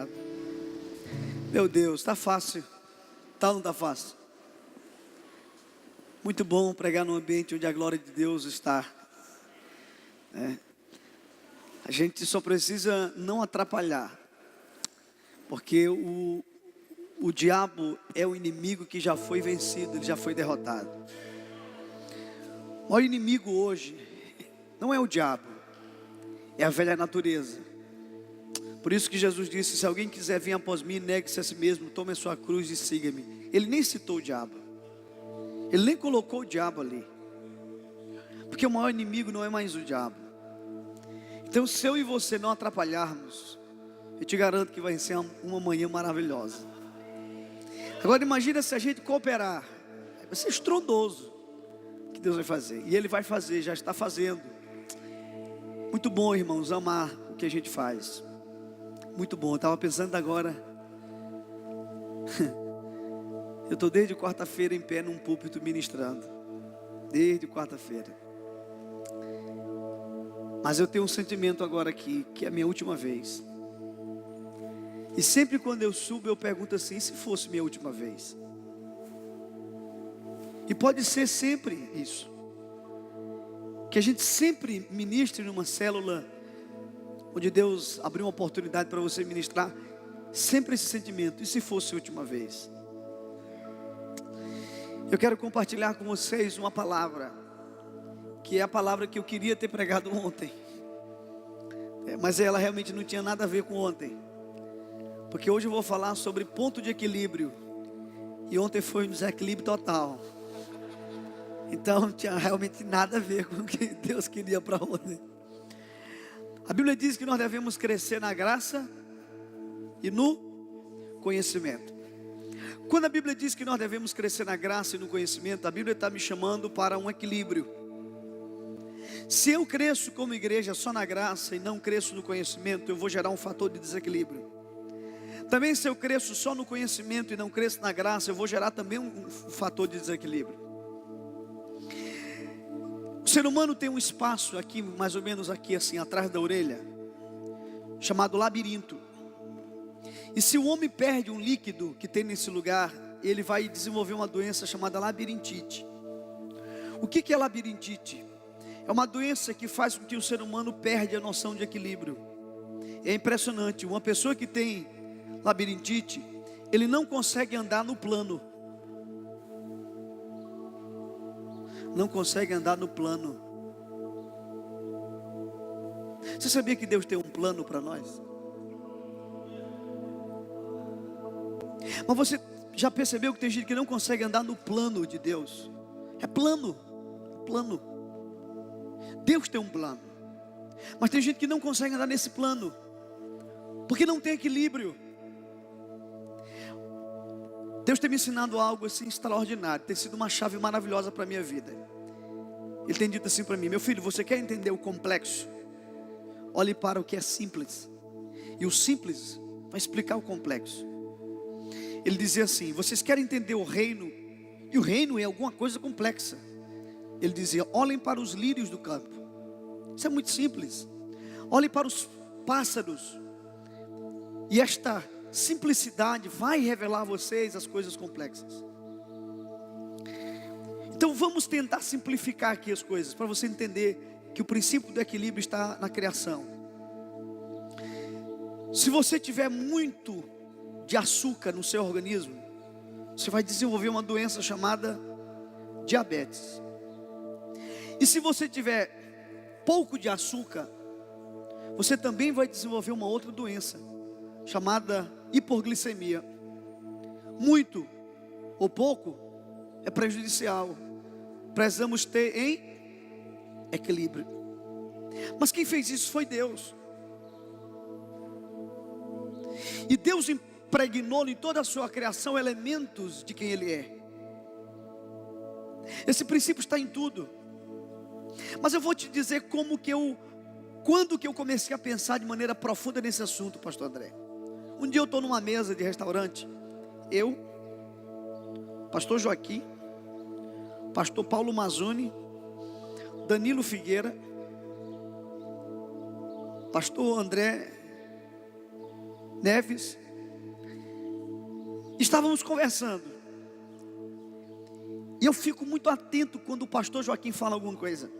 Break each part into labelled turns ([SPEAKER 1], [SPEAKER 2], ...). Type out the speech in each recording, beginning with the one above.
[SPEAKER 1] obrigado. Meu Deus, está fácil. Tá ou não está fácil? Muito bom pregar num ambiente onde a glória de Deus está. A gente só precisa não atrapalhar. Porque o diabo é o inimigo que já foi vencido, ele já foi derrotado. O maior inimigo hoje não é o diabo, é a velha natureza. Por isso que Jesus disse: se alguém quiser vir após mim, negue-se a si mesmo, tome a sua cruz e siga-me. Ele nem citou o diabo, ele nem colocou o diabo ali, porque o maior inimigo não é mais o diabo. Então, se eu e você não atrapalharmos, eu te garanto que vai ser uma manhã maravilhosa. Agora imagina se a gente cooperar, vai ser estrondoso o que Deus vai fazer. E Ele vai fazer, já está fazendo. Muito bom, irmãos, amar o que a gente faz. Muito bom, eu estava pensando agora. Eu estou desde quarta-feira em pé num púlpito ministrando. Desde quarta-feira. Mas eu tenho um sentimento agora aqui, que é a minha última vez. E sempre quando eu subo eu pergunto assim: e se fosse minha última vez? E pode ser sempre isso, que a gente sempre ministre numa célula onde Deus abriu uma oportunidade para você ministrar. Sempre esse sentimento: e se fosse a última vez? Eu quero compartilhar com vocês uma palavra, que é a palavra que eu queria ter pregado ontem, mas ela realmente não tinha nada a ver com ontem. Porque hoje eu vou falar sobre ponto de equilíbrio. E ontem foi um desequilíbrio total. Então não tinha realmente nada a ver com o que Deus queria para ontem. A Bíblia diz que nós devemos crescer na graça e no conhecimento. Quando a Bíblia diz que nós devemos crescer na graça e no conhecimento, a Bíblia está me chamando para um equilíbrio. Se eu cresço como igreja só na graça e não cresço no conhecimento, eu vou gerar um fator de desequilíbrio. Também se eu cresço só no conhecimento e não cresço na graça, eu vou gerar também um fator de desequilíbrio. O ser humano tem um espaço aqui, mais ou menos aqui assim, atrás da orelha, chamado labirinto. E se o homem perde um líquido que tem nesse lugar, ele vai desenvolver uma doença chamada labirintite. O que é labirintite? É uma doença que faz com que o ser humano perde a noção de equilíbrio. É impressionante, uma pessoa que tem labirintite, ele não consegue andar no plano. Não consegue andar no plano. Você sabia que Deus tem um plano para nós? Mas você já percebeu que tem gente que não consegue andar no plano de Deus? É plano. Deus tem um plano. Mas tem gente que não consegue andar nesse plano, porque não tem equilíbrio. Deus tem me ensinado algo assim extraordinário. Tem sido uma chave maravilhosa para a minha vida. Ele tem dito assim para mim: meu filho, você quer entender o complexo? Olhe para o que é simples, e o simples vai explicar o complexo. Ele dizia assim: vocês querem entender o reino? E o reino é alguma coisa complexa. Ele dizia: olhem para os lírios do campo. Isso é muito simples. Olhem para os pássaros. E esta simplicidade vai revelar a vocês as coisas complexas. Então vamos tentar simplificar aqui as coisas, para você entender que o princípio do equilíbrio está na criação. Se você tiver muito de açúcar no seu organismo, você vai desenvolver uma doença chamada diabetes. E se você tiver pouco de açúcar, você também vai desenvolver uma outra doença chamada hipoglicemia. Muito ou pouco é prejudicial. Precisamos ter em equilíbrio. Mas quem fez isso foi Deus. E Deus impregnou em toda a sua criação elementos de quem Ele é. Esse princípio está em tudo. Mas eu vou te dizer quando que eu comecei a pensar de maneira profunda nesse assunto, pastor André. Um dia eu estou numa mesa de restaurante, eu, pastor Joaquim, pastor Paulo Mazzoni, Danilo Figueira, pastor André Neves. Estávamos conversando. E eu fico muito atento quando o pastor Joaquim fala alguma coisa.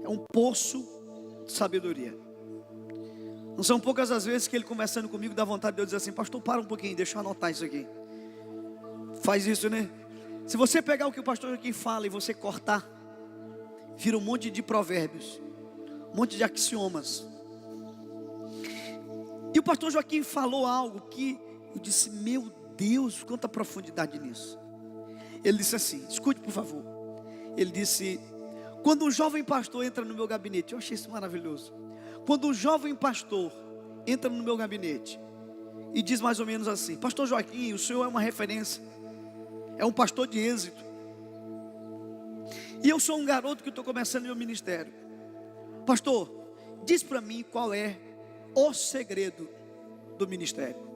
[SPEAKER 1] É um poço de sabedoria. Não são poucas as vezes que ele conversando comigo dá vontade de eu dizer assim: pastor, para um pouquinho, deixa eu anotar isso aqui. Faz isso, né? Se você pegar o que o pastor Joaquim fala e você cortar, vira um monte de provérbios, um monte de axiomas. E o pastor Joaquim falou algo que eu disse: meu Deus, quanta profundidade nisso. Ele disse assim, escute por favor. Ele disse: quando um jovem pastor entra no meu gabinete, eu achei isso maravilhoso. Quando um jovem pastor entra no meu gabinete e diz mais ou menos assim: pastor Joaquim, o senhor é uma referência, é um pastor de êxito, e eu sou um garoto que estou começando meu ministério. Pastor, diz para mim qual é o segredo do ministério.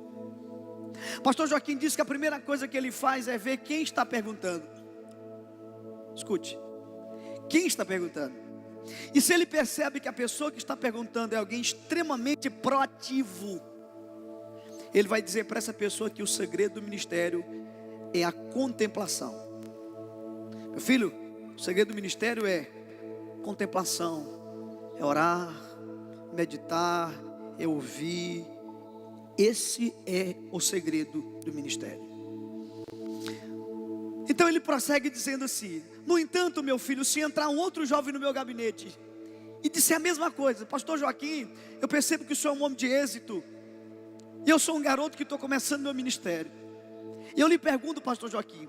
[SPEAKER 1] Pastor Joaquim disse que a primeira coisa que ele faz é ver quem está perguntando. Escute, quem está perguntando? E se ele percebe que a pessoa que está perguntando é alguém extremamente proativo, ele vai dizer para essa pessoa que o segredo do ministério é a contemplação. Meu filho, o segredo do ministério é contemplação, é orar, meditar, é ouvir. Esse é o segredo do ministério. Então ele prossegue dizendo assim: no entanto, meu filho, se entrar um outro jovem no meu gabinete e disser a mesma coisa: pastor Joaquim, eu percebo que o senhor é um homem de êxito, e eu sou um garoto que estou começando meu ministério, e eu lhe pergunto, pastor Joaquim,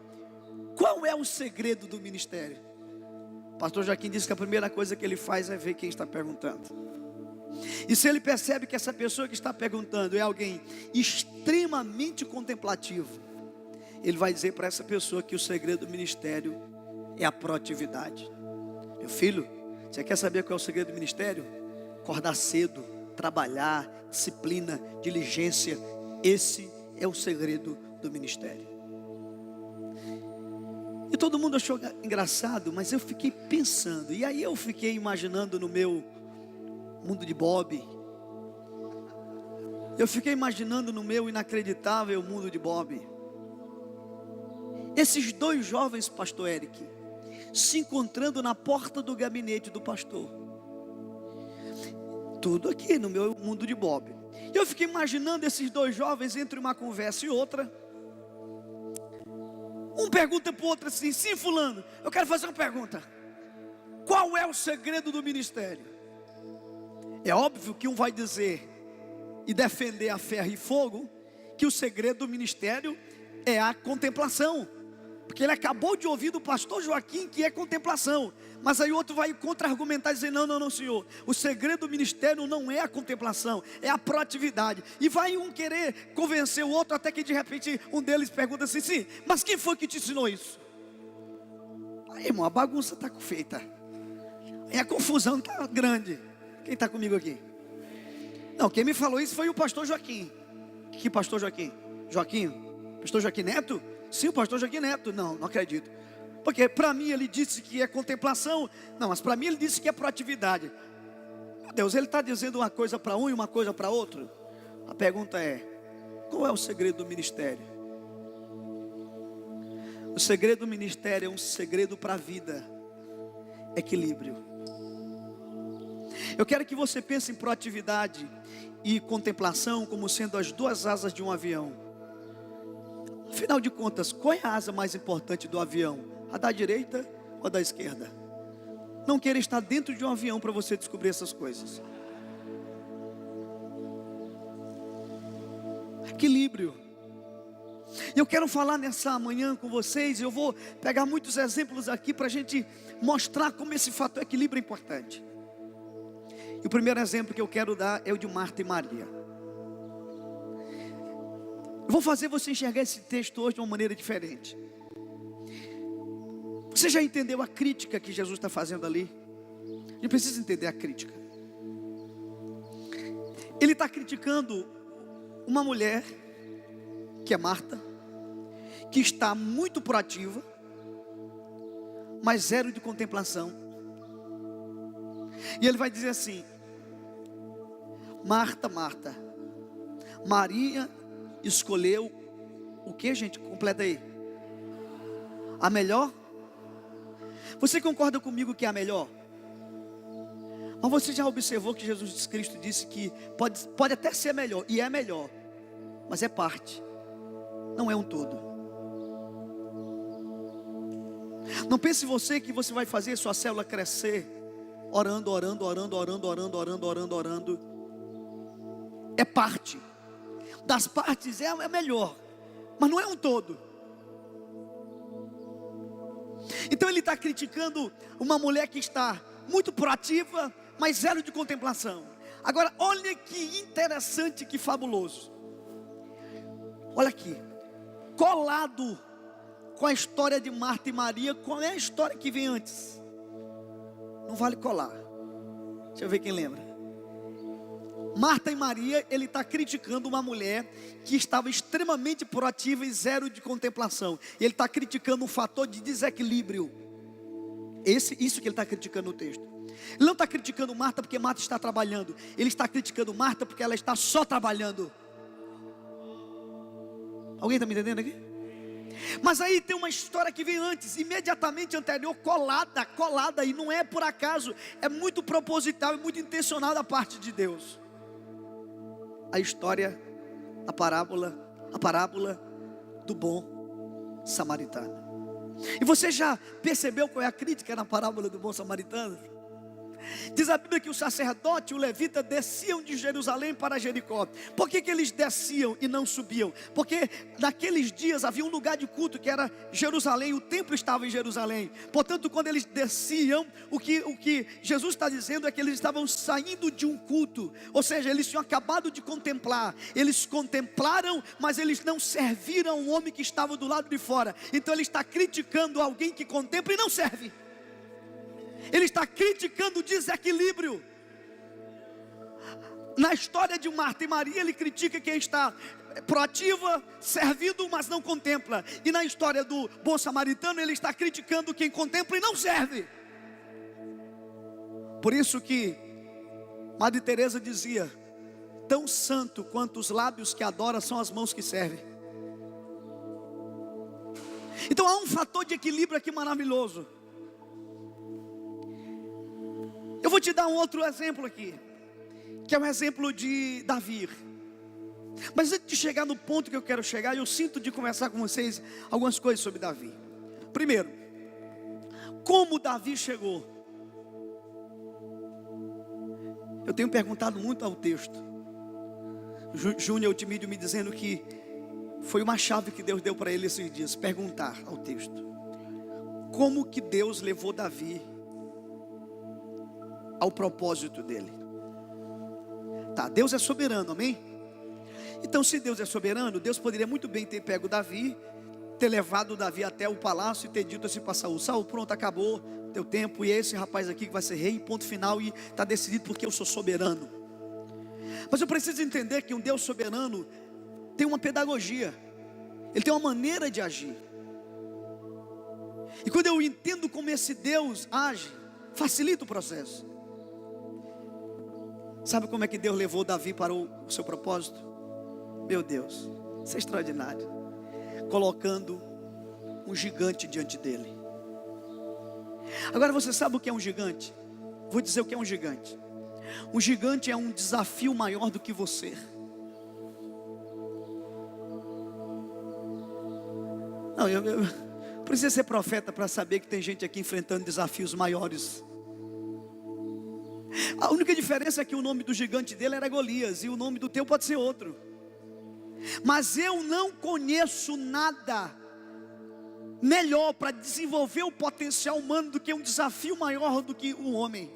[SPEAKER 1] qual é o segredo do ministério? Pastor Joaquim disse que a primeira coisa que ele faz é ver quem está perguntando. E se ele percebe que essa pessoa que está perguntando é alguém extremamente contemplativo, ele vai dizer para essa pessoa que o segredo do ministério é a proatividade. Meu filho, você quer saber qual é o segredo do ministério? Acordar cedo, trabalhar, disciplina, diligência. Esse é o segredo do ministério. E todo mundo achou engraçado, mas eu fiquei pensando, e aí eu fiquei imaginando no meu mundo de Bob. Eu fiquei imaginando no meu inacreditável mundo de Bob. Esses dois jovens, pastor Eric, se encontrando na porta do gabinete do pastor. Tudo aqui no meu mundo de Bob. Eu fiquei imaginando esses dois jovens entre uma conversa e outra. Um pergunta para o outro assim: sim, fulano, eu quero fazer uma pergunta. Qual é o segredo do ministério? É óbvio que um vai dizer e defender a ferro e fogo que o segredo do ministério é a contemplação, porque ele acabou de ouvir do pastor Joaquim que é contemplação. Mas aí o outro vai contra-argumentar e dizer: não, senhor, o segredo do ministério não é a contemplação, é a proatividade. E vai um querer convencer o outro, até que de repente um deles pergunta assim: sim, mas quem foi que te ensinou isso? Aí, irmão, a bagunça está feita, e a confusão está grande. Quem está comigo aqui? Não, quem me falou isso foi o pastor Joaquim. Que pastor Joaquim? Joaquim? Pastor Joaquim Neto? Sim, o pastor Joaquim Neto. Não acredito. Porque para mim ele disse que é contemplação. Não, mas para mim ele disse que é proatividade. Meu Deus, ele está dizendo uma coisa para um e uma coisa para outro. A pergunta é: qual é o segredo do ministério? O segredo do ministério é um segredo para a vida: equilíbrio. Eu quero que você pense em proatividade e contemplação como sendo as duas asas de um avião. Afinal de contas, qual é a asa mais importante do avião? A da direita ou a da esquerda? Não queira estar dentro de um avião para você descobrir essas coisas. Equilíbrio. Eu quero falar nessa manhã com vocês. Eu vou pegar muitos exemplos aqui para a gente mostrar como esse fator equilíbrio é importante. E o primeiro exemplo que eu quero dar é o de Marta e Maria. Eu vou fazer você enxergar esse texto hoje de uma maneira diferente. Você já entendeu a crítica que Jesus está fazendo ali? A gente precisa entender a crítica. Ele está criticando uma mulher, que é Marta, que está muito proativa, mas zero de contemplação. E ele vai dizer assim: Marta, Marta, Maria escolheu o que, gente? Completa aí. A melhor? Você concorda comigo que é a melhor? Mas você já observou que Jesus Cristo disse que pode até ser melhor, e é melhor, mas é parte, não é um todo. Não pense você que você vai fazer sua célula crescer orando. É parte. Das partes é melhor, mas não é um todo. Então ele está criticando uma mulher que está muito proativa, mas zero de contemplação. Agora olha que interessante, que fabuloso. Olha aqui, colado com a história de Marta e Maria, qual é a história que vem antes? Não vale colar. Deixa eu ver quem lembra. Marta e Maria, ele está criticando uma mulher que estava extremamente proativa e zero de contemplação. Ele está criticando um fator de desequilíbrio. Isso que ele está criticando no texto. Ele não está criticando Marta porque Marta está trabalhando. Ele está criticando Marta porque ela está só trabalhando. Alguém está me entendendo aqui? Mas aí tem uma história que vem antes, imediatamente anterior, colada, e não é por acaso, é muito proposital e muito intencional da parte de Deus. A história, a parábola do bom samaritano. E você já percebeu qual é a crítica na parábola do bom samaritano? Diz a Bíblia que o sacerdote e o levita desciam de Jerusalém para Jericó. Por que eles desciam e não subiam? Porque naqueles dias havia um lugar de culto que era Jerusalém, o templo estava em Jerusalém. Portanto, quando eles desciam, o que Jesus está dizendo é que eles estavam saindo de um culto. Ou seja, eles tinham acabado de contemplar. Eles contemplaram, mas eles não serviram o homem que estava do lado de fora. Então ele está criticando alguém que contempla e não serve. Ele está criticando o desequilíbrio. Na história de Marta e Maria, ele critica quem está proativa, servindo, mas não contempla. E na história do bom samaritano, ele está criticando quem contempla e não serve. Por isso que Madre Teresa dizia: tão santo quanto os lábios que adoram são as mãos que servem. Então há um fator de equilíbrio aqui maravilhoso. Eu vou te dar um outro exemplo aqui, que é um exemplo de Davi. Mas antes de chegar no ponto que eu quero chegar, eu sinto de conversar com vocês algumas coisas sobre Davi. Primeiro, como Davi chegou? Eu tenho perguntado muito ao texto. Júnior Otimídio me dizendo que foi uma chave que Deus deu para ele esses dias, perguntar ao texto: como que Deus levou Davi ao propósito dele? Tá, Deus é soberano, amém? Então, se Deus é soberano, Deus poderia muito bem ter pego Davi, ter levado Davi até o palácio e ter dito assim para Saul: Saul, pronto, acabou teu tempo, e é esse rapaz aqui que vai ser rei, ponto final, e está decidido porque eu sou soberano. Mas eu preciso entender que um Deus soberano tem uma pedagogia, ele tem uma maneira de agir. E quando eu entendo como esse Deus age, facilita o processo. Sabe como é que Deus levou Davi para o seu propósito? Meu Deus, isso é extraordinário. Colocando um gigante diante dele. Agora você sabe o que é um gigante? Vou dizer o que é um gigante. Um gigante é um desafio maior do que você. Não, eu preciso ser profeta para saber que tem gente aqui enfrentando desafios maiores. A única diferença é que o nome do gigante dele era Golias, e o nome do teu pode ser outro. Mas eu não conheço nada melhor para desenvolver o potencial humano do que um desafio maior do que um homem.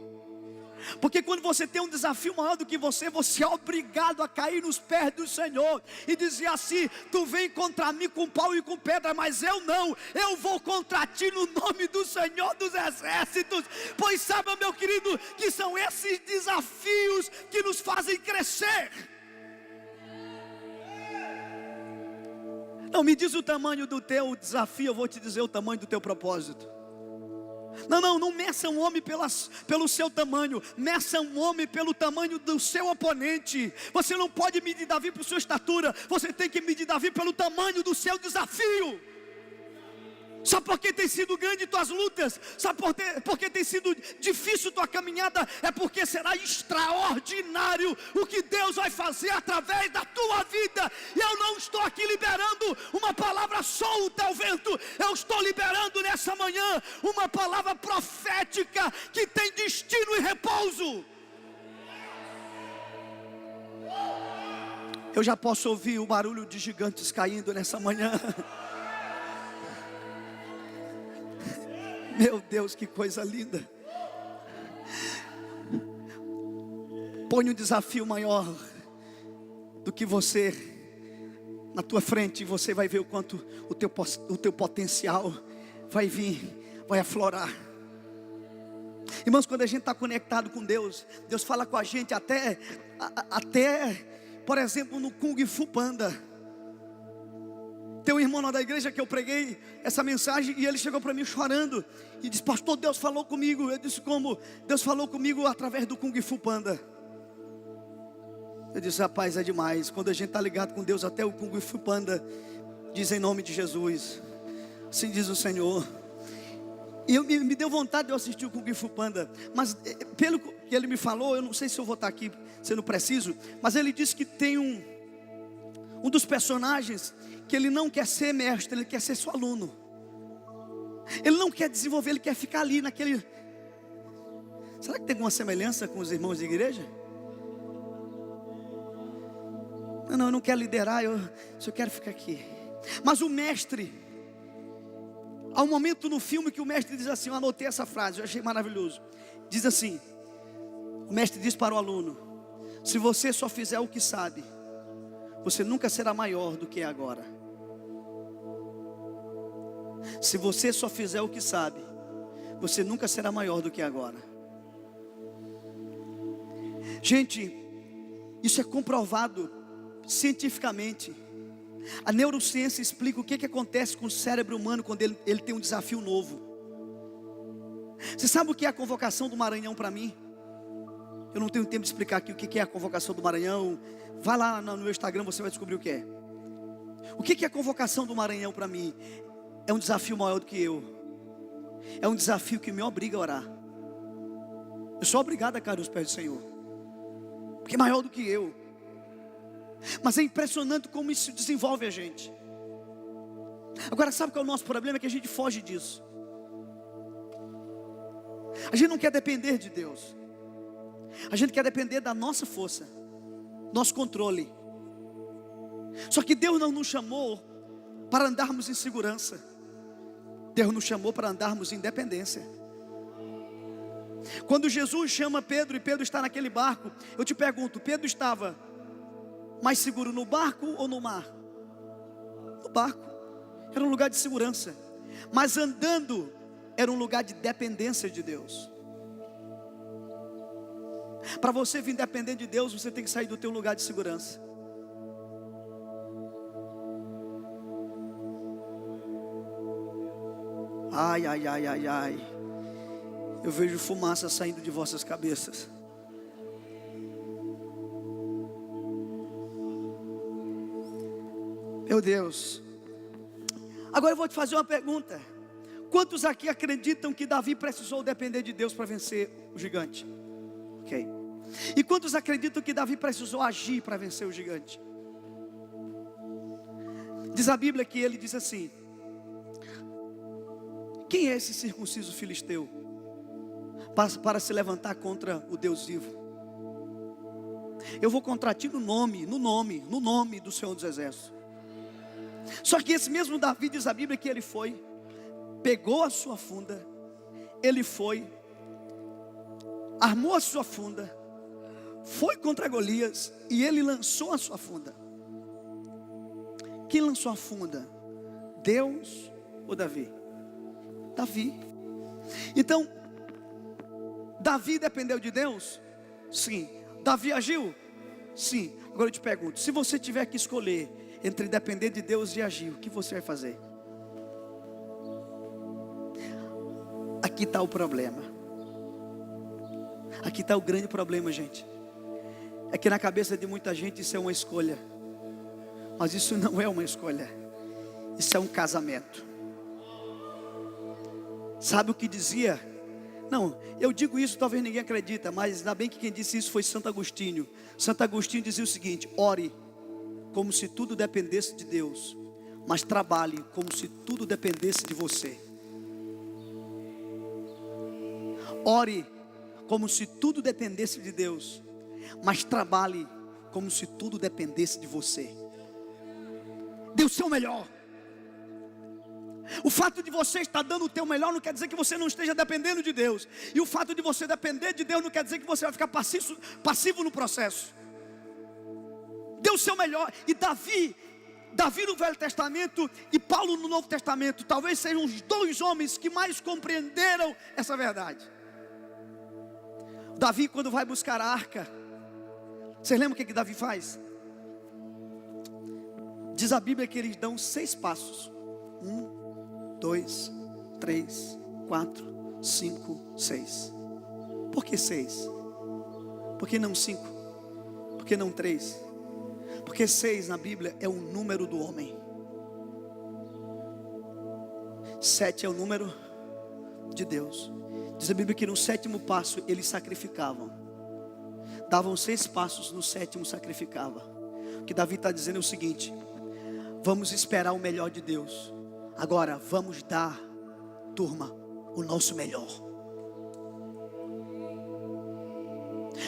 [SPEAKER 1] Porque quando você tem um desafio maior do que você é obrigado a cair nos pés do Senhor e dizer assim: tu vem contra mim com pau e com pedra, mas eu não, eu vou contra ti no nome do Senhor dos exércitos. Pois sabe, meu querido, que são esses desafios que nos fazem crescer. Não me diz o tamanho do teu desafio, eu vou te dizer o tamanho do teu propósito. Não meça um homem pelo seu tamanho, meça um homem pelo tamanho do seu oponente. Você não pode medir Davi por sua estatura, você tem que medir Davi pelo tamanho do seu desafio. Só porque tem sido grande tuas lutas, só porque tem sido difícil tua caminhada, é porque será extraordinário o que Deus vai fazer através da tua vida. E eu não estou aqui liberando uma palavra solta ao vento, eu estou liberando nessa manhã uma palavra profética que tem destino e repouso. Eu já posso ouvir o barulho de gigantes caindo nessa manhã. Meu Deus, que coisa linda. Põe um desafio maior do que você na tua frente, e você vai ver o quanto o teu potencial vai vir, vai aflorar. Irmãos, quando a gente está conectado com Deus, Deus fala com a gente até, por exemplo, no Kung Fu Panda. Tem um irmão lá da igreja que eu preguei essa mensagem, e ele chegou para mim chorando e disse: pastor, Deus falou comigo. Eu disse: como? Deus falou comigo através do Kung Fu Panda. Eu disse: rapaz, é demais. Quando a gente está ligado com Deus, até o Kung Fu Panda diz em nome de Jesus. Assim diz o Senhor. E me deu vontade de eu assistir o Kung Fu Panda, mas pelo que ele me falou, eu não sei se eu vou estar aqui sendo preciso, mas ele disse que tem um dos personagens que ele não quer ser mestre, ele quer ser só aluno. Ele não quer desenvolver, ele quer ficar ali naquele... Será que tem alguma semelhança com os irmãos de igreja? Não, eu não quero liderar, eu só quero ficar aqui. Mas o mestre, há um momento no filme que o mestre diz assim, eu anotei essa frase, eu achei maravilhoso. Diz assim, o mestre diz para o aluno: se você só fizer o que sabe, você nunca será maior do que é agora. Se você só fizer o que sabe, você nunca será maior do que é agora. Gente, isso é comprovado cientificamente. A neurociência explica o que acontece com o cérebro humano quando ele tem um desafio novo. Você sabe o que é a convocação do Maranhão para mim? Eu não tenho tempo de explicar aqui o que é a convocação do Maranhão. Vai lá no meu Instagram, você vai descobrir o que é. O que é a convocação do Maranhão para mim? É um desafio maior do que eu. É um desafio que me obriga a orar. Eu sou obrigado a cair aos pés do Senhor, porque é maior do que eu. Mas é impressionante como isso desenvolve a gente. Agora, sabe qual é o nosso problema? É que a gente foge disso. A gente não quer depender de Deus. A gente quer depender da nossa força, nosso controle. Só que Deus não nos chamou para andarmos em segurança. Deus nos chamou para andarmos em independência. Quando Jesus chama Pedro e Pedro está naquele barco, eu te pergunto, Pedro estava mais seguro no barco ou no mar? No barco. Era um lugar de segurança. Mas andando era um lugar de dependência de Deus. Para você vir depender de Deus, você tem que sair do teu lugar de segurança. Ai, ai, ai, ai, ai. Eu vejo fumaça saindo de vossas cabeças. Meu Deus. Agora eu vou te fazer uma pergunta. Quantos aqui acreditam que Davi precisou depender de Deus para vencer o gigante? Ok. E quantos acreditam que Davi precisou agir para vencer o gigante? Diz a Bíblia que ele diz assim: quem é esse circunciso filisteu para se levantar contra o Deus vivo? Eu vou contra ti no nome do Senhor dos Exércitos. Só que esse mesmo Davi, diz a Bíblia que ele foi, pegou a sua funda, ele foi, armou a sua funda, foi contra Golias e ele lançou a sua funda. Quem lançou a funda? Deus ou Davi? Davi. Então, Davi dependeu de Deus? Sim. Davi agiu? Sim. Agora eu te pergunto, se você tiver que escolher entre depender de Deus e agir, o que você vai fazer? Aqui está o problema. Aqui está o grande problema, gente. É que na cabeça de muita gente isso é uma escolha. Mas isso não é uma escolha. Isso é um casamento. Sabe o que dizia? Não, eu digo isso, talvez ninguém acredita, mas ainda bem que quem disse isso foi Santo Agostinho. Santo Agostinho dizia o seguinte: ore como se tudo dependesse de Deus, mas trabalhe como se tudo dependesse de você. Ore como se tudo dependesse de Deus, mas trabalhe como se tudo dependesse de você. Dê o seu melhor. O fato de você estar dando o teu melhor não quer dizer que você não esteja dependendo de Deus. E o fato de você depender de Deus não quer dizer que você vai ficar passivo no processo. Dê o seu melhor. E Davi no Velho Testamento e Paulo no Novo Testamento, talvez sejam os dois homens que mais compreenderam essa verdade. Davi, quando vai buscar a arca, vocês lembram o que Davi faz? Diz a Bíblia que eles dão 6 passos. 1, 2, 3, 4, 5, 6. Por que 6? Por que não 5? Por que não 3? Porque 6 na Bíblia é o número do homem. 7 é o número de Deus. Diz a Bíblia que no 7º passo eles sacrificavam. Davam 6 passos, no 7º sacrificava. O que Davi está dizendo é o seguinte: vamos esperar o melhor de Deus. Agora vamos dar, turma, o nosso melhor.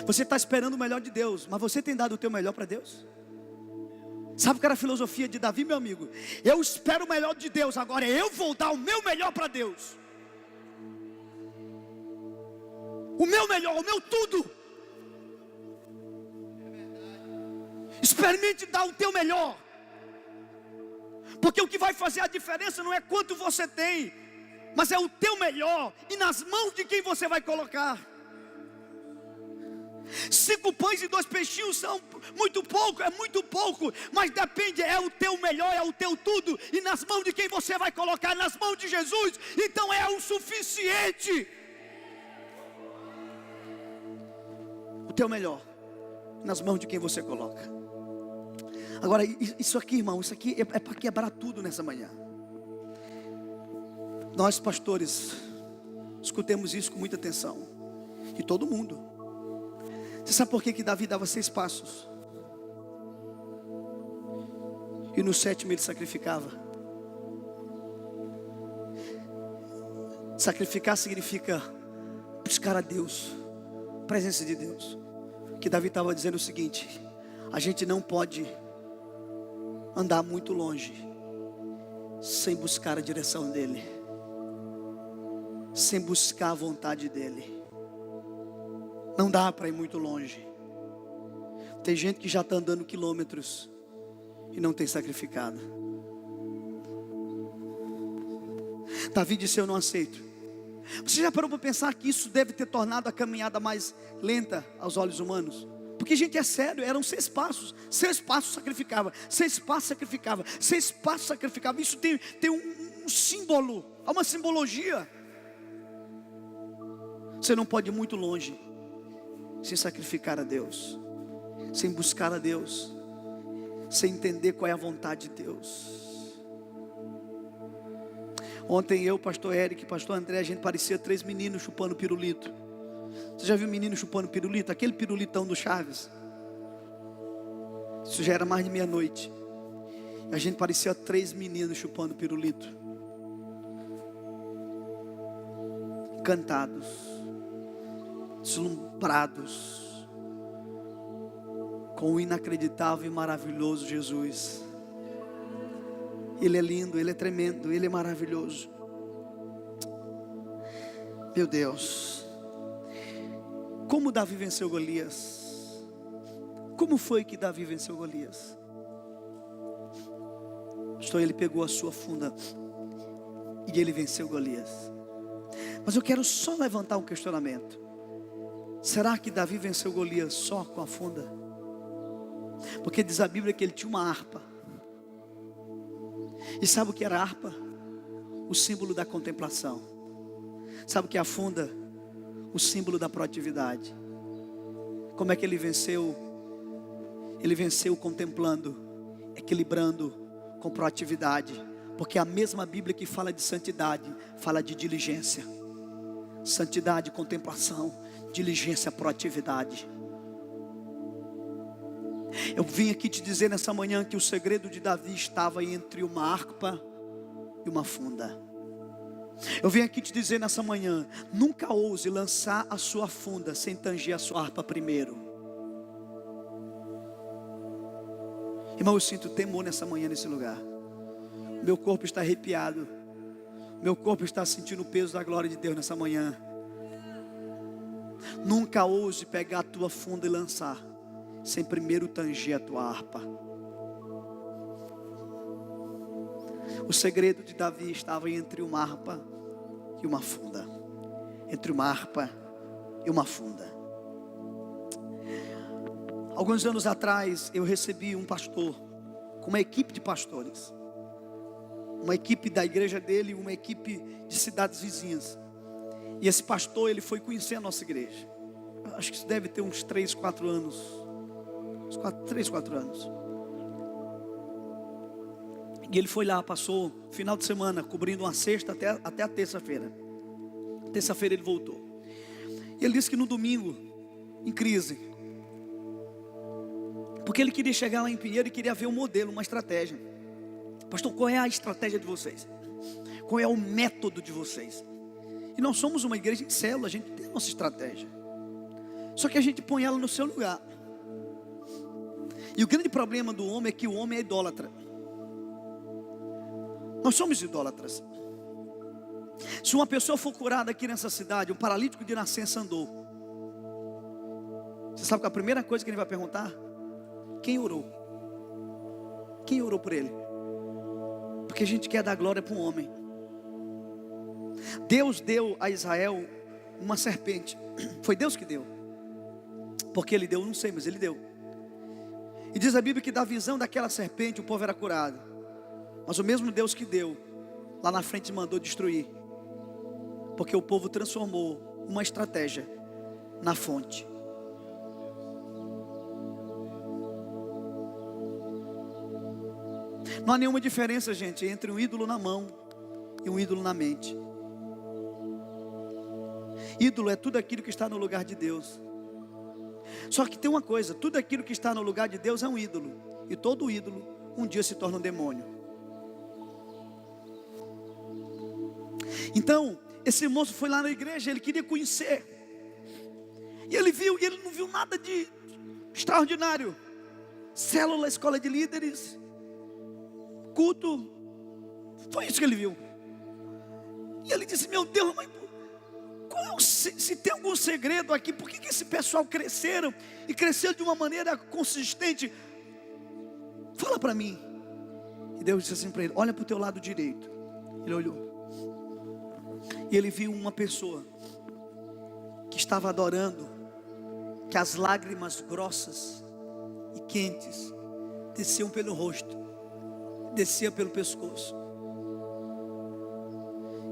[SPEAKER 1] Você está esperando o melhor de Deus, mas você tem dado o teu melhor para Deus? Sabe o que era a filosofia de Davi, meu amigo? Eu espero o melhor de Deus, agora eu vou dar o meu melhor para Deus. O meu melhor, o meu tudo. Experimente dar o teu melhor. Porque o que vai fazer a diferença não é quanto você tem, mas é o teu melhor e nas mãos de quem você vai colocar. 5 pães e 2 peixinhos são muito pouco, é muito pouco, mas depende, é o teu melhor, é o teu tudo, e nas mãos de quem você vai colocar, nas mãos de Jesus, então é o suficiente. O teu melhor, nas mãos de quem você coloca. Agora, isso aqui, irmão, isso aqui é para quebrar tudo nessa manhã. Nós, pastores, escutemos isso com muita atenção. E todo mundo. Você sabe por que Davi dava 6 passos? E no 7º ele sacrificava. Sacrificar significa buscar a Deus, presença de Deus. Que Davi estava dizendo o seguinte: a gente não pode andar muito longe sem buscar a direção dele, sem buscar a vontade dele. Não dá para ir muito longe. Tem gente que já está andando quilômetros e não tem sacrificado. Davi disse: eu não aceito. Você já parou para pensar que isso deve ter tornado a caminhada mais lenta aos olhos humanos? Porque, gente, é sério, eram 6 passos. 6 passos sacrificava, 6 passos sacrificava, 6 passos sacrificava. Isso tem um símbolo, há uma simbologia. Você não pode ir muito longe sem sacrificar a Deus, sem buscar a Deus, sem entender qual é a vontade de Deus. Ontem eu, pastor Eric, pastor André, a gente parecia 3 meninos chupando pirulito. Você já viu menino chupando pirulito? Aquele pirulitão do Chaves. Isso já era mais de meia-noite. A gente parecia 3 meninos chupando pirulito. Encantados, deslumbrados com o inacreditável e maravilhoso Jesus. Ele é lindo, Ele é tremendo, Ele é maravilhoso. Meu Deus, como Davi venceu Golias? Como foi que Davi venceu Golias? Ele pegou a sua funda e ele venceu Golias. Mas eu quero só levantar um questionamento. Será que Davi venceu Golias só com a funda? Porque diz a Bíblia que ele tinha uma harpa. E sabe o que era a harpa? O símbolo da contemplação. Sabe o que é a funda? O símbolo da proatividade. Como é que ele venceu? Ele venceu contemplando, equilibrando com proatividade. Porque a mesma Bíblia que fala de santidade, fala de diligência. Santidade, contemplação, diligência, proatividade. Eu vim aqui te dizer nessa manhã que o segredo de Davi estava entre uma harpa e uma funda. Eu vim aqui te dizer nessa manhã, nunca ouse lançar a sua funda sem tanger a sua harpa primeiro. Irmão, eu sinto temor nessa manhã nesse lugar. Meu corpo está arrepiado. Meu corpo está sentindo o peso da glória de Deus nessa manhã. Nunca ouse pegar a tua funda e lançar sem primeiro tanger a tua harpa. O segredo de Davi estava entre uma harpa e uma funda. Entre uma harpa e uma funda. Alguns anos atrás eu recebi um pastor com uma equipe de pastores. Uma equipe da igreja dele e uma equipe de cidades vizinhas. E esse pastor, ele foi conhecer a nossa igreja. Acho que isso deve ter uns 3, 4 anos. 3, 4 anos. E ele foi lá, passou final de semana cobrindo uma sexta até a terça-feira. Terça-feira ele voltou. E ele disse que no domingo, em crise, porque ele queria chegar lá em Pinheiro e queria ver um modelo, uma estratégia. Pastor, qual é a estratégia de vocês? Qual é o método de vocês? E nós somos uma igreja em célula, a gente tem a nossa estratégia. Só que a gente põe ela no seu lugar. E o grande problema do homem é que o homem é idólatra. Nós somos idólatras. Se uma pessoa for curada aqui nessa cidade, um paralítico de nascença andou. Você sabe que a primeira coisa que ele vai perguntar? Quem orou? Quem orou por ele? Porque a gente quer dar glória para um homem. Deus deu a Israel uma serpente. Foi Deus que deu. Porque ele deu, não sei, mas ele deu. E diz a Bíblia que da visão daquela serpente o povo era curado. Mas o mesmo Deus que deu, lá na frente mandou destruir. Porque o povo transformou uma estratégia na fonte. Não há nenhuma diferença, gente, entre um ídolo na mão e um ídolo na mente. Ídolo é tudo aquilo que está no lugar de Deus. Só que tem uma coisa, tudo aquilo que está no lugar de Deus é um ídolo. E todo ídolo um dia se torna um demônio. Então, esse moço foi lá na igreja, ele queria conhecer. E ele viu, e ele não viu nada de extraordinário. Célula, escola de líderes, culto. Foi isso que ele viu. E ele disse, meu Deus, mas se tem algum segredo aqui, por que esse pessoal cresceram e cresceram de uma maneira consistente? Fala para mim. E Deus disse assim para ele, olha para o teu lado direito. Ele olhou. E ele viu uma pessoa que estava adorando, que as lágrimas grossas e quentes desciam pelo rosto, desciam pelo pescoço.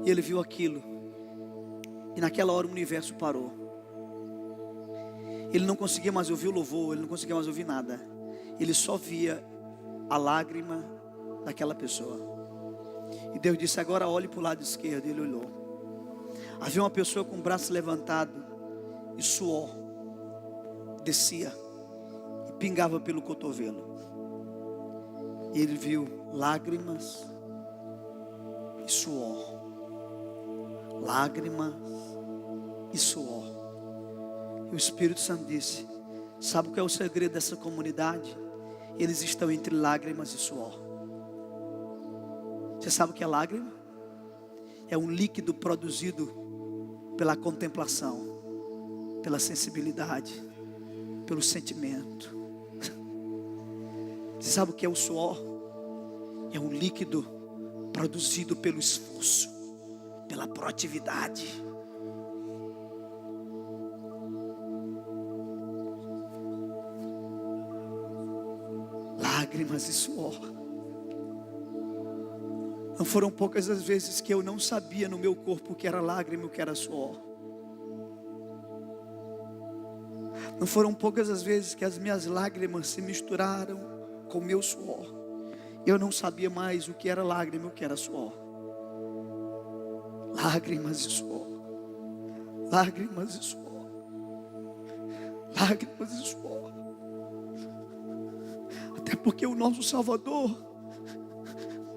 [SPEAKER 1] E ele viu aquilo. E naquela hora o universo parou. Ele não conseguia mais ouvir o louvor, ele não conseguia mais ouvir nada. Ele só via a lágrima daquela pessoa. E Deus disse, agora olhe para o lado esquerdo. E ele olhou. Havia uma pessoa com o braço levantado e suor descia e pingava pelo cotovelo. E ele viu lágrimas e suor. Lágrimas e suor. E o Espírito Santo disse, sabe o que é o segredo dessa comunidade? Eles estão entre lágrimas e suor. Você sabe o que é lágrima? É um líquido produzido pela contemplação, pela sensibilidade, pelo sentimento. Você sabe o que é o suor? É um líquido produzido pelo esforço, pela proatividade. Lágrimas e suor. Não foram poucas as vezes que eu não sabia no meu corpo o que era lágrima e o que era suor. Não foram poucas as vezes que as minhas lágrimas se misturaram com o meu suor. Eu não sabia mais o que era lágrima e o que era suor. Lágrimas e suor. Lágrimas e suor. Lágrimas e suor. Até porque o nosso Salvador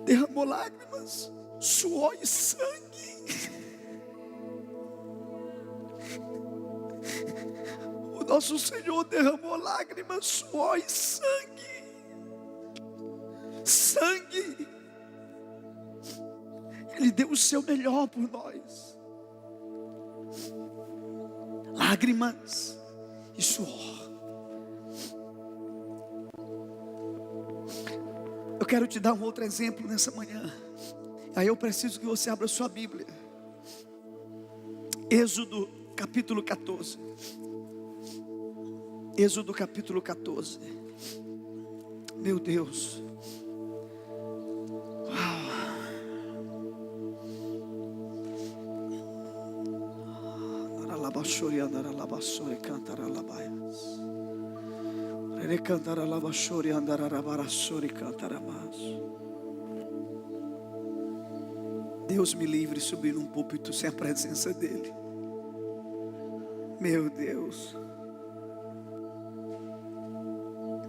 [SPEAKER 1] derramou lágrimas, suor e sangue. O nosso Senhor derramou lágrimas, suor e sangue. Sangue. Ele deu o seu melhor por nós. Lágrimas e suor. Eu quero te dar um outro exemplo nessa manhã. Aí eu preciso que você abra sua Bíblia. Êxodo capítulo 14. Êxodo capítulo 14. Meu Deus. Deus me livre de subir num púlpito sem a presença dEle. Meu Deus.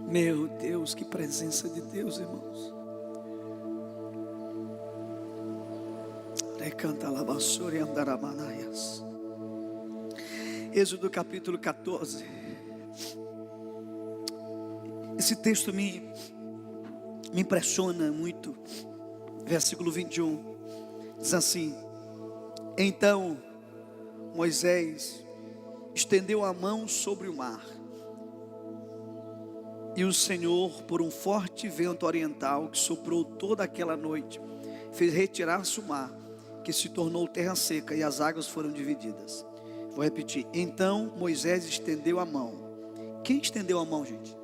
[SPEAKER 1] Meu Deus, que presença de Deus, irmãos. Êxodo capítulo 14. Esse texto me impressiona muito. Versículo 21 diz assim: então Moisés estendeu a mão sobre o mar, e o Senhor, por um forte vento oriental que soprou toda aquela noite, fez retirar-se o mar, que se tornou terra seca, e as águas foram divididas. Vou repetir. Então Moisés estendeu a mão. Quem estendeu a mão, gente?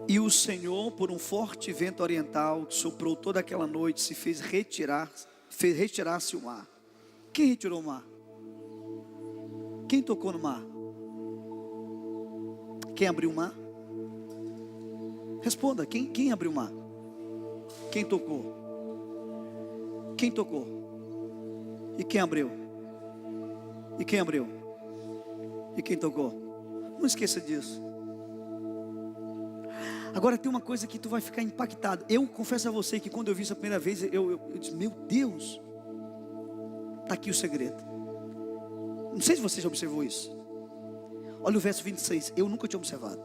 [SPEAKER 1] E o Senhor, por um forte vento oriental que soprou toda aquela noite, fez retirar-se o mar. Quem retirou o mar? Quem tocou no mar? Quem abriu o mar? Responda, quem abriu o mar? Quem tocou? Quem tocou? E quem abriu? E quem abriu? E quem tocou? Não esqueça disso. Agora tem uma coisa que tu vai ficar impactado. Eu confesso a você que quando eu vi isso a primeira vez, eu disse, meu Deus, está aqui o segredo. Não sei se você já observou isso. Olha o verso 26, eu nunca tinha observado.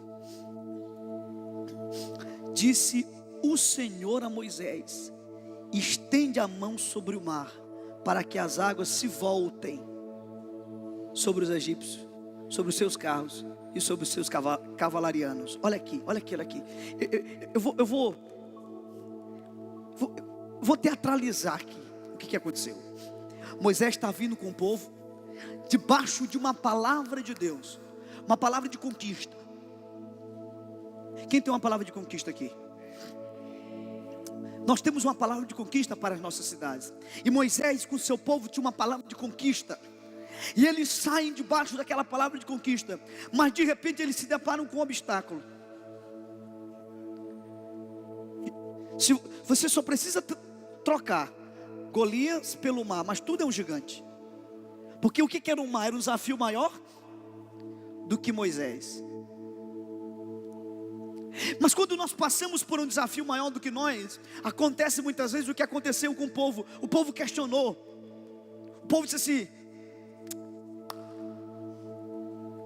[SPEAKER 1] Disse o Senhor a Moisés: estende a mão sobre o mar, para que as águas se voltem sobre os egípcios, sobre os seus carros e sobre os seus cavalarianos. Olha aqui, olha aqui, olha aqui. Eu vou teatralizar aqui o que aconteceu. Moisés está vindo com o povo, debaixo de uma palavra de Deus, uma palavra de conquista. Quem tem uma palavra de conquista aqui? Nós temos uma palavra de conquista para as nossas cidades. E Moisés com o seu povo tinha uma palavra de conquista. E eles saem debaixo daquela palavra de conquista. Mas de repente eles se deparam com um obstáculo. Você só precisa trocar Golias pelo mar, mas tudo é um gigante. Porque o que era um mar? Era um desafio maior do que Moisés. Mas quando nós passamos por um desafio maior do que nós, acontece muitas vezes o que aconteceu com o povo. O povo questionou. O povo disse assim: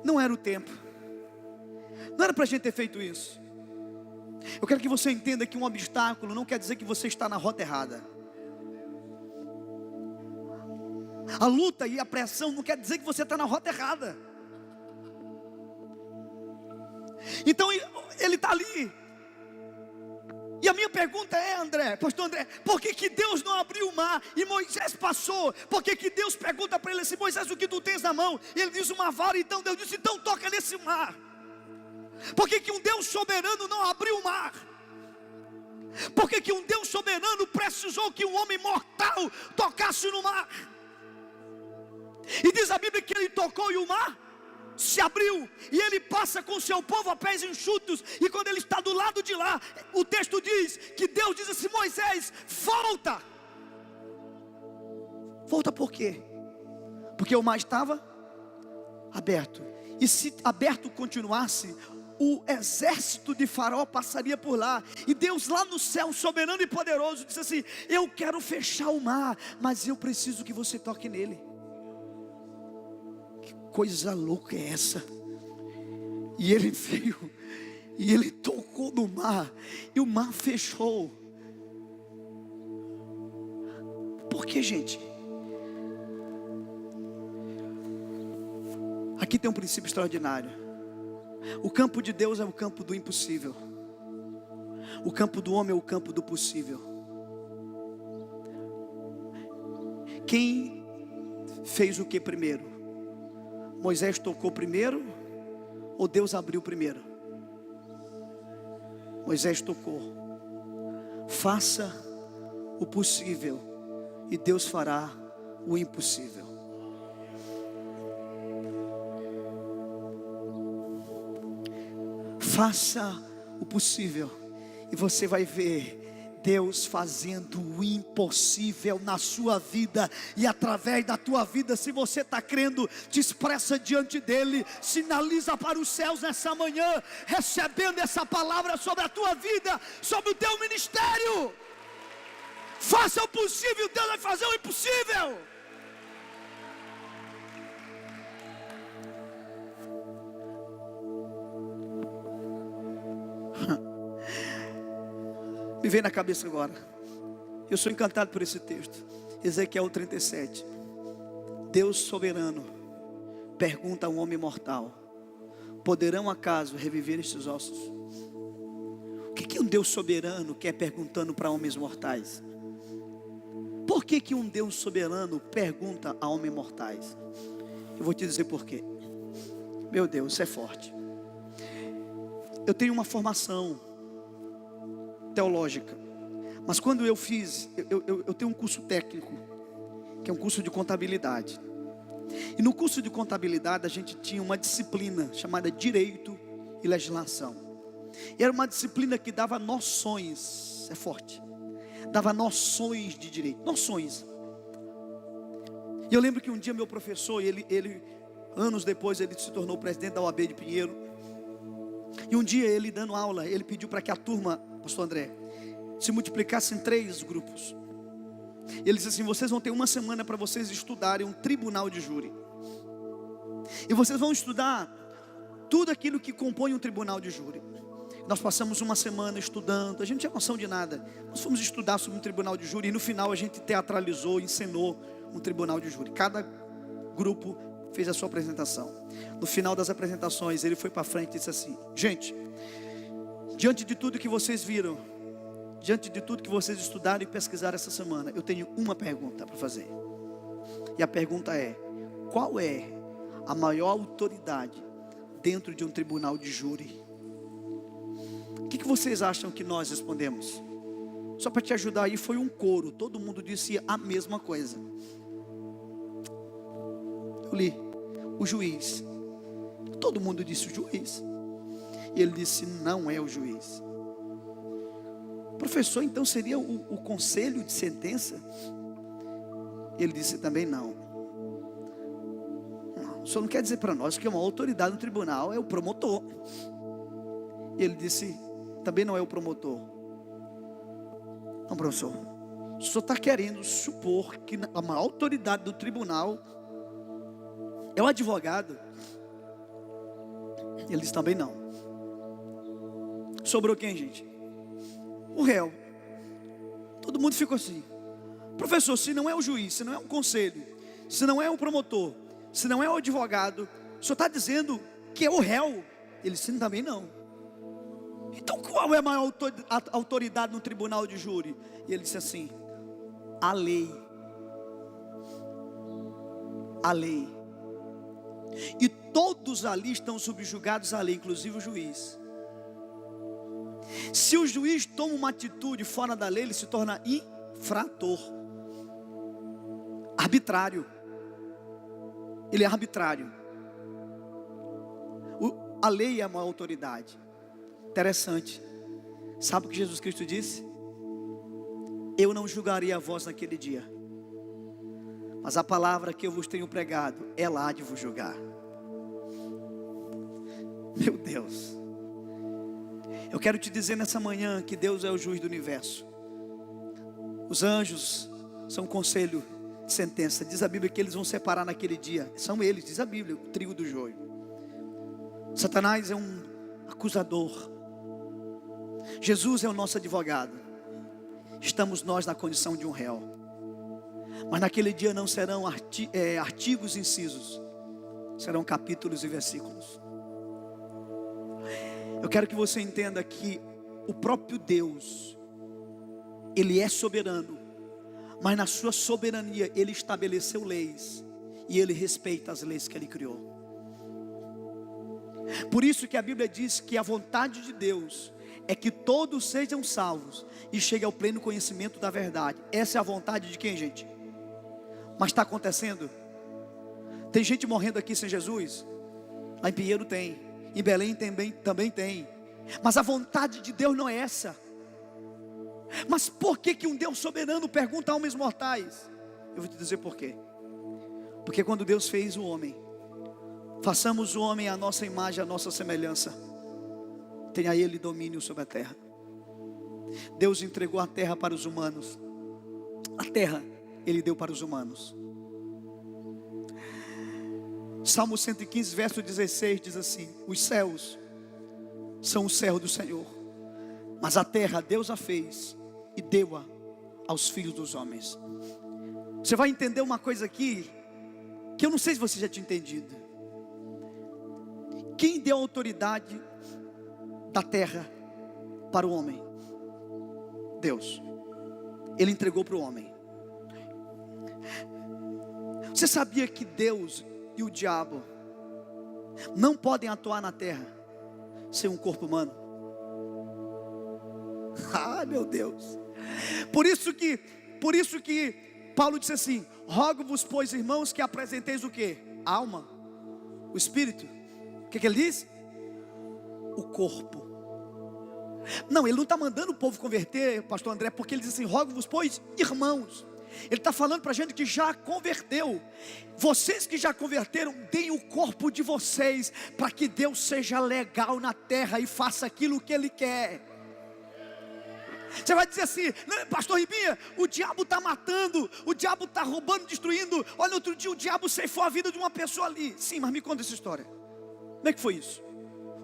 [SPEAKER 1] não era o tempo, não era para a gente ter feito isso. Eu quero que você entenda que um obstáculo não quer dizer que você está na rota errada. A luta e a pressão não quer dizer que você está na rota errada. Então ele está ali. E a minha pergunta é, pastor André, por que Deus não abriu o mar e Moisés passou? Por que Deus pergunta para ele assim: Moisés, o que tu tens na mão? E ele diz: uma vara. Então Deus disse: então toca nesse mar. Por que um Deus soberano não abriu o mar? Por que um Deus soberano precisou que um homem mortal tocasse no mar? E diz a Bíblia que ele tocou e o mar se abriu, e ele passa com o seu povo a pés enxutos. E quando ele está do lado de lá, o texto diz que Deus diz assim: Moisés, volta. Volta por quê? Porque o mar estava aberto, e se aberto continuasse, o exército de Faraó passaria por lá. E Deus lá no céu, soberano e poderoso, disse assim: eu quero fechar o mar, mas eu preciso que você toque nele. Que coisa louca é essa? E ele veio, e ele tocou no mar, e o mar fechou. Por que, gente? Aqui tem um princípio extraordinário. O campo de Deus é o campo do impossível. O campo do homem é o campo do possível. Quem fez o que primeiro? Moisés tocou primeiro ou Deus abriu primeiro? Moisés tocou. Faça o possível e Deus fará o impossível. Faça o possível e você vai ver Deus fazendo o impossível na sua vida e através da tua vida. Se você está crendo, te expressa diante dele, sinaliza para os céus nessa manhã, recebendo essa palavra sobre a tua vida, sobre o teu ministério. Faça o possível, Deus vai fazer o impossível. Me vem na cabeça agora. Eu sou encantado por esse texto. Ezequiel 37. Deus soberano pergunta a um homem mortal: poderão acaso reviver estes ossos? O que um Deus soberano quer perguntando para homens mortais? Por que um Deus soberano pergunta a homens mortais? Eu vou te dizer por quê. Meu Deus, isso é forte. Eu tenho uma formação teológica, mas quando eu fiz, eu tenho um curso técnico, que é um curso de contabilidade. E no curso de contabilidade a gente tinha uma disciplina chamada Direito e Legislação. E era uma disciplina que dava noções, é forte, dava noções de direito, noções. E eu lembro que um dia meu professor, ele anos depois ele se tornou presidente da OAB de Pinheiro. E um dia ele dando aula, ele pediu para que a turma, pastor André, se multiplicasse em 3 grupos. Ele disse assim: vocês vão ter uma semana para vocês estudarem um tribunal de júri. E vocês vão estudar tudo aquilo que compõe um tribunal de júri. Nós passamos uma semana estudando, a gente não tinha noção de nada. Nós fomos estudar sobre um tribunal de júri e no final a gente teatralizou, encenou um tribunal de júri. Cada grupo fez a sua apresentação. No final das apresentações ele foi para frente e disse assim: gente, diante de tudo que vocês viram, diante de tudo que vocês estudaram e pesquisaram essa semana, eu tenho uma pergunta para fazer. E a pergunta é: qual é a maior autoridade dentro de um tribunal de júri? O que vocês acham que nós respondemos? Só para te ajudar aí, foi um coro, todo mundo disse a mesma coisa. Eu li: o juiz. Todo mundo disse o juiz. E ele disse: não é o juiz. Professor, então seria o conselho de sentença? Ele disse também não. Não, o senhor não quer dizer para nós que uma autoridade no tribunal é o promotor? E ele disse: também não é o promotor. Não, professor, o senhor está querendo supor que a maior autoridade do tribunal é o advogado? Ele disse também não. Sobrou quem, gente? O réu. Todo mundo ficou assim: professor, se não é o juiz, se não é um conselho, se não é o promotor, se não é o advogado, o senhor está dizendo que é o réu? Ele disse também não. Então qual é a maior autoridade no tribunal de júri? E ele disse assim: a lei. A lei. E todos ali estão subjugados à lei, inclusive o juiz. Se o juiz toma uma atitude fora da lei, ele se torna infrator, arbitrário. Ele é arbitrário. A lei é uma autoridade. Interessante. Sabe o que Jesus Cristo disse? Eu não julgarei a vós naquele dia, mas a palavra que eu vos tenho pregado, ela há de vos julgar. Meu Deus. Eu quero te dizer nessa manhã que Deus é o juiz do universo. Os anjos são um conselho de sentença. Diz a Bíblia que eles vão separar naquele dia. São eles, diz a Bíblia, o trigo do joio. Satanás é um acusador. Jesus é o nosso advogado. Estamos nós na condição de um réu. Mas naquele dia não serão artigos incisos, serão capítulos e versículos. Eu quero que você entenda que o próprio Deus, Ele é soberano, mas na sua soberania Ele estabeleceu leis, e Ele respeita as leis que Ele criou. Por isso que a Bíblia diz que a vontade de Deus é que todos sejam salvos e cheguem ao pleno conhecimento da verdade. Essa é a vontade de quem, gente? Mas está acontecendo? Tem gente morrendo aqui sem Jesus? Lá em Pinheiro tem, em Belém também tem. Mas a vontade de Deus não é essa. Mas por que um Deus soberano pergunta a homens mortais? Eu vou te dizer por quê. Porque quando Deus fez o homem, façamos o homem à nossa imagem, à nossa semelhança, tenha ele domínio sobre a terra. Deus entregou a terra para os humanos. A terra Ele deu para os humanos. Salmo 115, verso 16 diz assim: os céus são o céu do Senhor, mas a terra Deus a fez e deu-a aos filhos dos homens. Você vai entender uma coisa aqui, que eu não sei se você já tinha entendido. Quem deu a autoridade da terra para o homem? Deus. Ele entregou para o homem. Você sabia que Deus e o diabo não podem atuar na terra sem um corpo humano? Ah, meu Deus. Por isso que Paulo disse assim: rogo-vos, pois, irmãos, que apresenteis o quê? A alma, o espírito. O que ele diz? O corpo. Não, ele não está mandando o povo converter, pastor André, porque ele diz assim: rogo-vos, pois, irmãos. Ele está falando para a gente que já converteu. Vocês que já converteram, deem o corpo de vocês, para que Deus seja legal na terra e faça aquilo que Ele quer. Você vai dizer assim: pastor Ribinha, o diabo está matando, o diabo está roubando, destruindo. Olha, outro dia o diabo ceifou a vida de uma pessoa ali. Sim, mas me conta essa história. Como é que foi isso?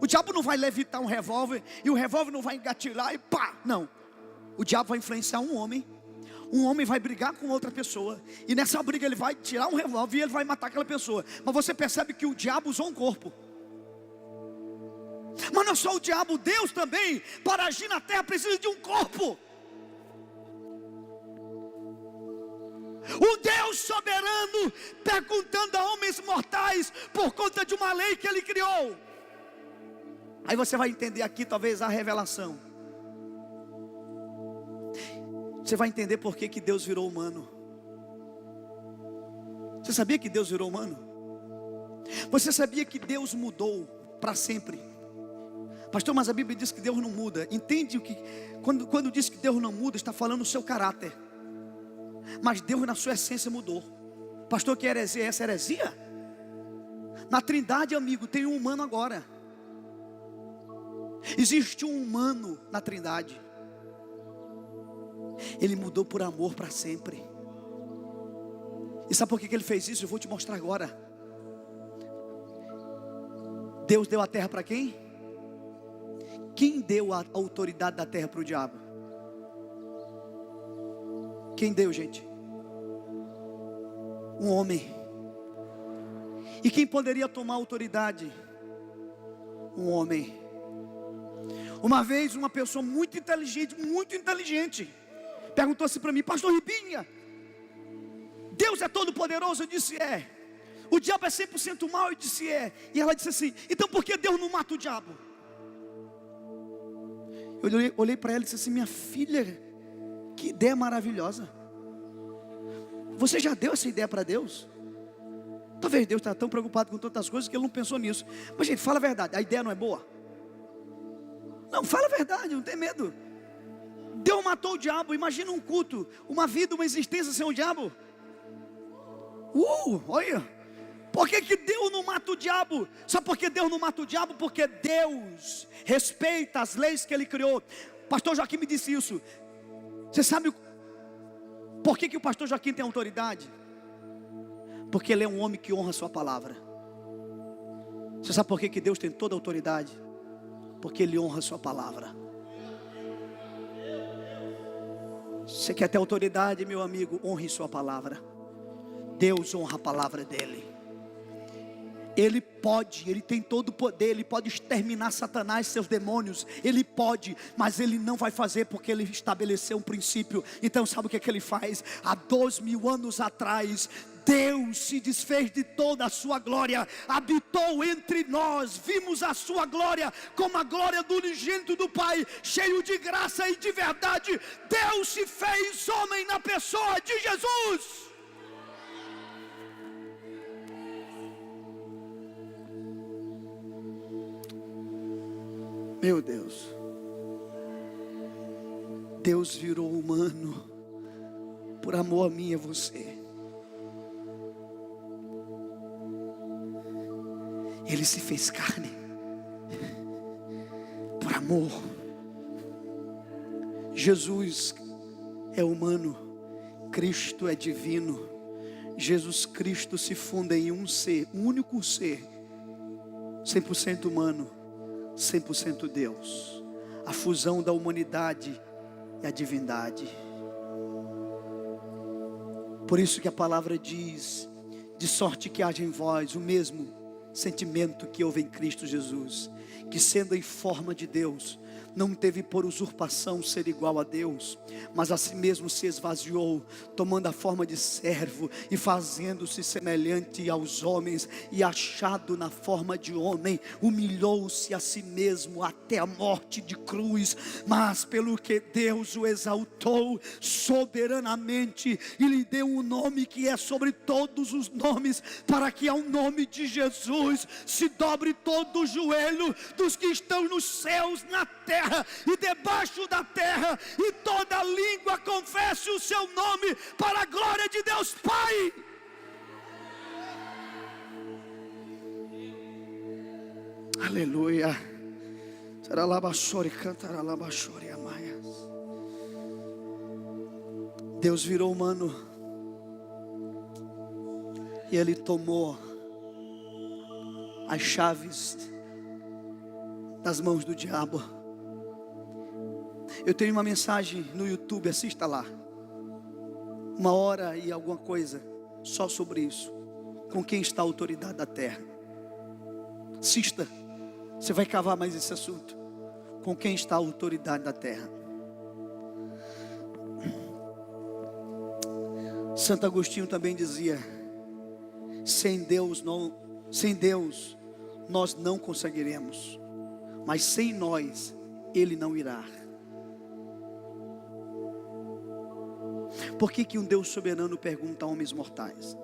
[SPEAKER 1] O diabo não vai levitar um revólver, e o revólver não vai engatilhar e pá, não. O diabo vai influenciar um homem vai brigar com outra pessoa, e nessa briga ele vai tirar um revólver e ele vai matar aquela pessoa. Mas você percebe que o diabo usou um corpo. Mas não é só o diabo, Deus também, para agir na terra, precisa de um corpo. O Deus soberano perguntando a homens mortais por conta de uma lei que Ele criou. Aí você vai entender aqui talvez a revelação. Você vai entender por que Deus virou humano. Você sabia que Deus virou humano? Você sabia que Deus mudou para sempre? Pastor, mas a Bíblia diz que Deus não muda. Entende o que? Quando diz que Deus não muda, está falando o seu caráter. Mas Deus na sua essência mudou. Pastor, que heresia é essa? Heresia? Na Trindade, amigo, tem um humano agora. Existe um humano na Trindade. Ele mudou por amor para sempre. E sabe por que Ele fez isso? Eu vou te mostrar agora. Deus deu a terra para quem? Quem deu a autoridade da terra para o diabo? Quem deu, gente? Um homem. E quem poderia tomar autoridade? Um homem. Uma vez uma pessoa muito inteligente, perguntou assim para mim: pastor Ribinha, Deus é todo poderoso? Eu disse: é. O diabo é 100% mau? Eu disse: é. E ela disse assim: então por que Deus não mata o diabo? Eu olhei para ela e disse assim: minha filha, que ideia maravilhosa. Você já deu essa ideia para Deus? Talvez Deus está tão preocupado com tantas coisas que Ele não pensou nisso. Mas gente, fala a verdade, a ideia não é boa? Não, fala a verdade, não tem medo. Deus matou o diabo. Imagina um culto, uma vida, uma existência sem o diabo. Olha, por que Deus não mata o diabo? Sabe por que Deus não mata o diabo? Porque Deus respeita as leis que Ele criou. Pastor Joaquim me disse isso. Você sabe por que o pastor Joaquim tem autoridade? Porque ele é um homem que honra a sua palavra. Você sabe por que Deus tem toda a autoridade? Porque Ele honra a sua palavra. Você quer ter autoridade, meu amigo? Honre sua palavra. Deus honra a palavra dEle. Ele pode, Ele tem todo o poder. Ele pode exterminar Satanás e seus demônios. Ele pode, mas Ele não vai fazer, porque Ele estabeleceu um princípio. Então sabe o que Ele faz? Há 2000 anos atrás, Deus se desfez de toda a sua glória, habitou entre nós, vimos a sua glória como a glória do unigênito do Pai, cheio de graça e de verdade. Deus se fez homem na pessoa de Jesus. Meu Deus, Deus virou humano por amor a mim e a você. Ele se fez carne por amor. Jesus é humano, Cristo é divino. Jesus Cristo se funda em um ser, um único ser, 100% humano, 100% Deus. A fusão da humanidade e a divindade. Por isso que a palavra diz: de sorte que haja em vós o mesmo sentimento que houve em Cristo Jesus, que sendo em forma de Deus, não teve por usurpação ser igual a Deus, mas a si mesmo se esvaziou, tomando a forma de servo e fazendo-se semelhante aos homens, e achado na forma de homem, humilhou-se a si mesmo até a morte de cruz. Mas pelo que Deus o exaltou soberanamente e lhe deu um nome que é sobre todos os nomes, para que ao nome de Jesus se dobre todo o joelho dos que estão nos céus, na terra e debaixo da terra, e toda língua confesse o seu nome, para a glória de Deus Pai. Aleluia. Deus virou humano e Ele tomou as chaves das mãos do diabo. Eu tenho uma mensagem no YouTube, assista lá, 1h e alguma coisa, só sobre isso. Com quem está a autoridade da terra? Assista, você vai cavar mais esse assunto. Com quem está a autoridade da terra? Santo Agostinho também dizia: sem Deus nós não conseguiremos, mas sem nós Ele não irá. Por que um Deus soberano pergunta a homens mortais?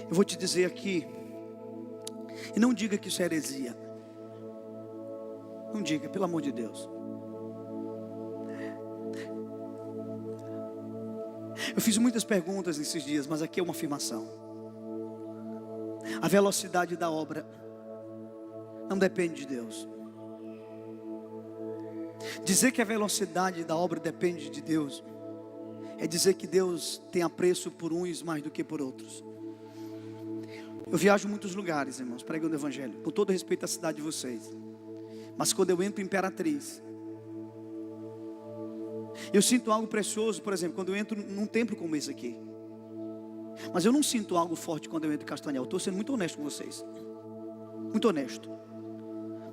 [SPEAKER 1] Eu vou te dizer aqui, e não diga que isso é heresia. Não diga, pelo amor de Deus. Eu fiz muitas perguntas nesses dias, mas aqui é uma afirmação. A velocidade da obra não depende de Deus. Dizer que a velocidade da obra depende de Deus é dizer que Deus tem apreço por uns mais do que por outros. Eu viajo em muitos lugares, irmãos, pregando o evangelho, com todo respeito à cidade de vocês. Mas quando eu entro em Imperatriz, eu sinto algo precioso. Por exemplo, quando eu entro num templo como esse aqui. Mas eu não sinto algo forte quando eu entro em Castanhal. Estou sendo muito honesto com vocês, muito honesto.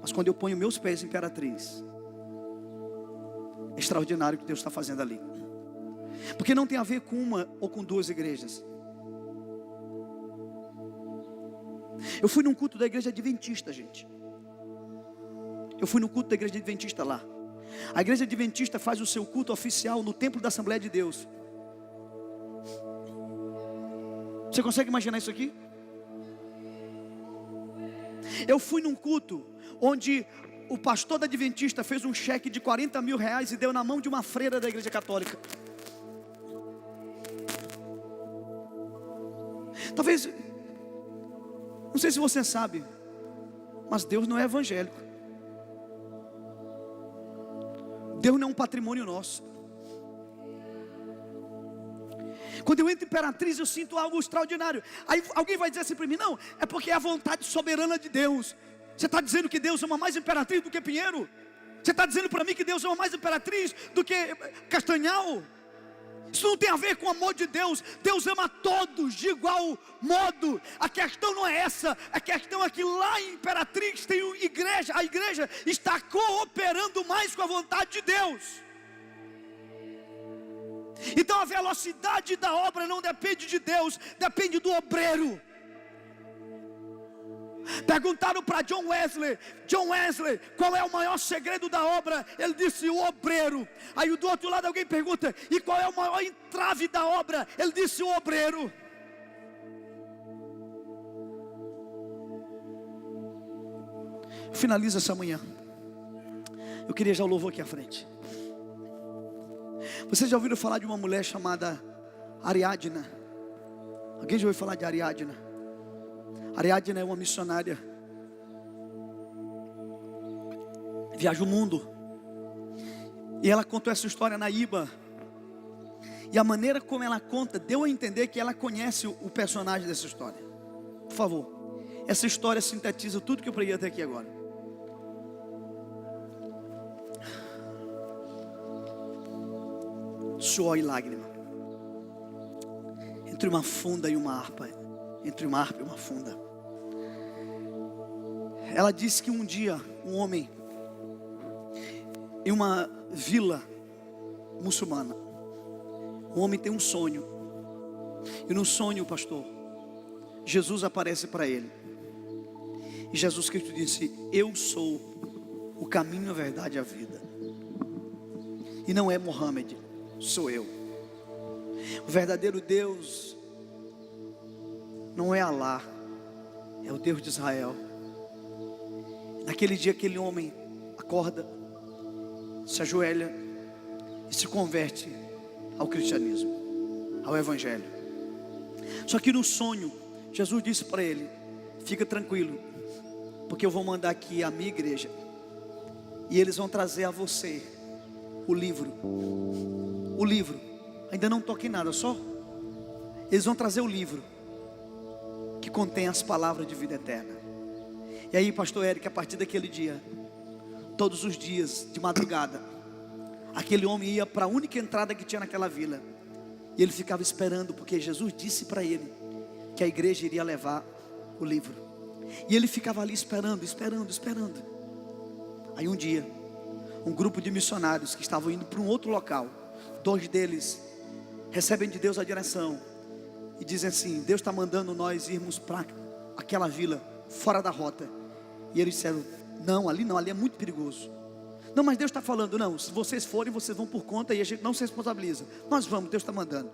[SPEAKER 1] Mas quando eu ponho meus pés em Imperatriz, é extraordinário o que Deus está fazendo ali. Porque não tem a ver com uma ou com duas igrejas. Eu fui num culto da igreja adventista, gente. Eu fui no culto da igreja adventista lá. A igreja adventista faz o seu culto oficial no templo da Assembleia de Deus. Você consegue imaginar isso aqui? Eu fui num culto onde o pastor da adventista fez um cheque de 40 mil reais e deu na mão de uma freira da igreja católica. Talvez, não sei se você sabe, mas Deus não é evangélico. Deus não é um patrimônio nosso. Quando eu entro em Imperatriz, eu sinto algo extraordinário. Aí alguém vai dizer assim para mim: não, é porque é a vontade soberana de Deus. Você está dizendo que Deus ama mais Imperatriz do que Pinheiro? Você está dizendo para mim que Deus ama mais Imperatriz do que Castanhal? Isso não tem a ver com o amor de Deus. Deus ama todos de igual modo. A questão não é essa. A questão é que lá em Imperatriz tem igreja. A igreja está cooperando mais com a vontade de Deus. Então a velocidade da obra não depende de Deus, depende do obreiro. Perguntaram para John Wesley, qual é o maior segredo da obra? Ele disse: o obreiro. Aí do outro lado alguém pergunta: e qual é o maior entrave da obra? Ele disse: o obreiro. Finaliza essa manhã. Eu queria já o louvor aqui à frente. Vocês já ouviram falar de uma mulher chamada Ariadna? Alguém já ouviu falar de Ariadna? Ariadna é uma missionária, viaja o mundo, e ela contou essa história na IBA. E a maneira como ela conta deu a entender que ela conhece o personagem dessa história. Por favor, essa história sintetiza tudo que eu preguei até aqui agora. Suor e lágrima, entre uma funda e uma harpa, entre uma harpa e uma funda. Ela disse que um dia um homem em uma vila muçulmana, um homem tem um sonho, e no sonho, pastor, Jesus aparece para ele, e Jesus Cristo disse: eu sou o caminho, a verdade e a vida. E não é Mohammed, sou eu. O verdadeiro Deus não é Alá, é o Deus de Israel. Naquele dia aquele homem acorda, se ajoelha e se converte ao cristianismo, ao evangelho. Só que no sonho, Jesus disse para ele: fica tranquilo, porque eu vou mandar aqui a minha igreja, e eles vão trazer a você o livro. O livro, ainda não toquei nada, só eles vão trazer o livro que contém as palavras de vida eterna. E aí, pastor Eric, a partir daquele dia, todos os dias de madrugada, aquele homem ia para a única entrada que tinha naquela vila, e ele ficava esperando, porque Jesus disse para ele que a igreja iria levar o livro. E ele ficava ali esperando. Aí um dia, um grupo de missionários que estavam indo para um outro local, 2 deles recebem de Deus a direção e dizem assim: Deus está mandando nós irmos para aquela vila fora da rota. E eles disseram: não, ali é muito perigoso. Não, mas Deus está falando: não, se vocês forem, vocês vão por conta e a gente não se responsabiliza. Nós vamos, Deus está mandando.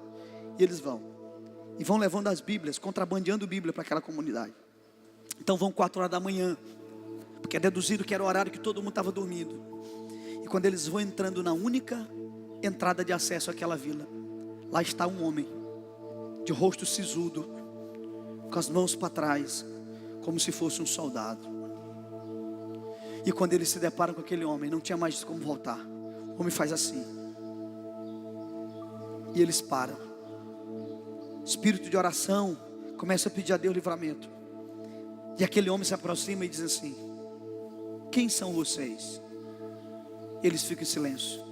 [SPEAKER 1] E eles vão, e vão levando as Bíblias, contrabandeando Bíblia para aquela comunidade. Então vão 4 horas da manhã, porque é deduzido que era o horário que todo mundo estava dormindo. E quando eles vão entrando na única entrada de acesso àquela vila, lá está um homem, de rosto sisudo, com as mãos para trás, como se fosse um soldado. E quando eles se deparam com aquele homem, não tinha mais como voltar. O homem faz assim, e eles param. Espírito de oração começa a pedir a Deus livramento. E aquele homem se aproxima e diz assim: quem são vocês? Eles ficam em silêncio.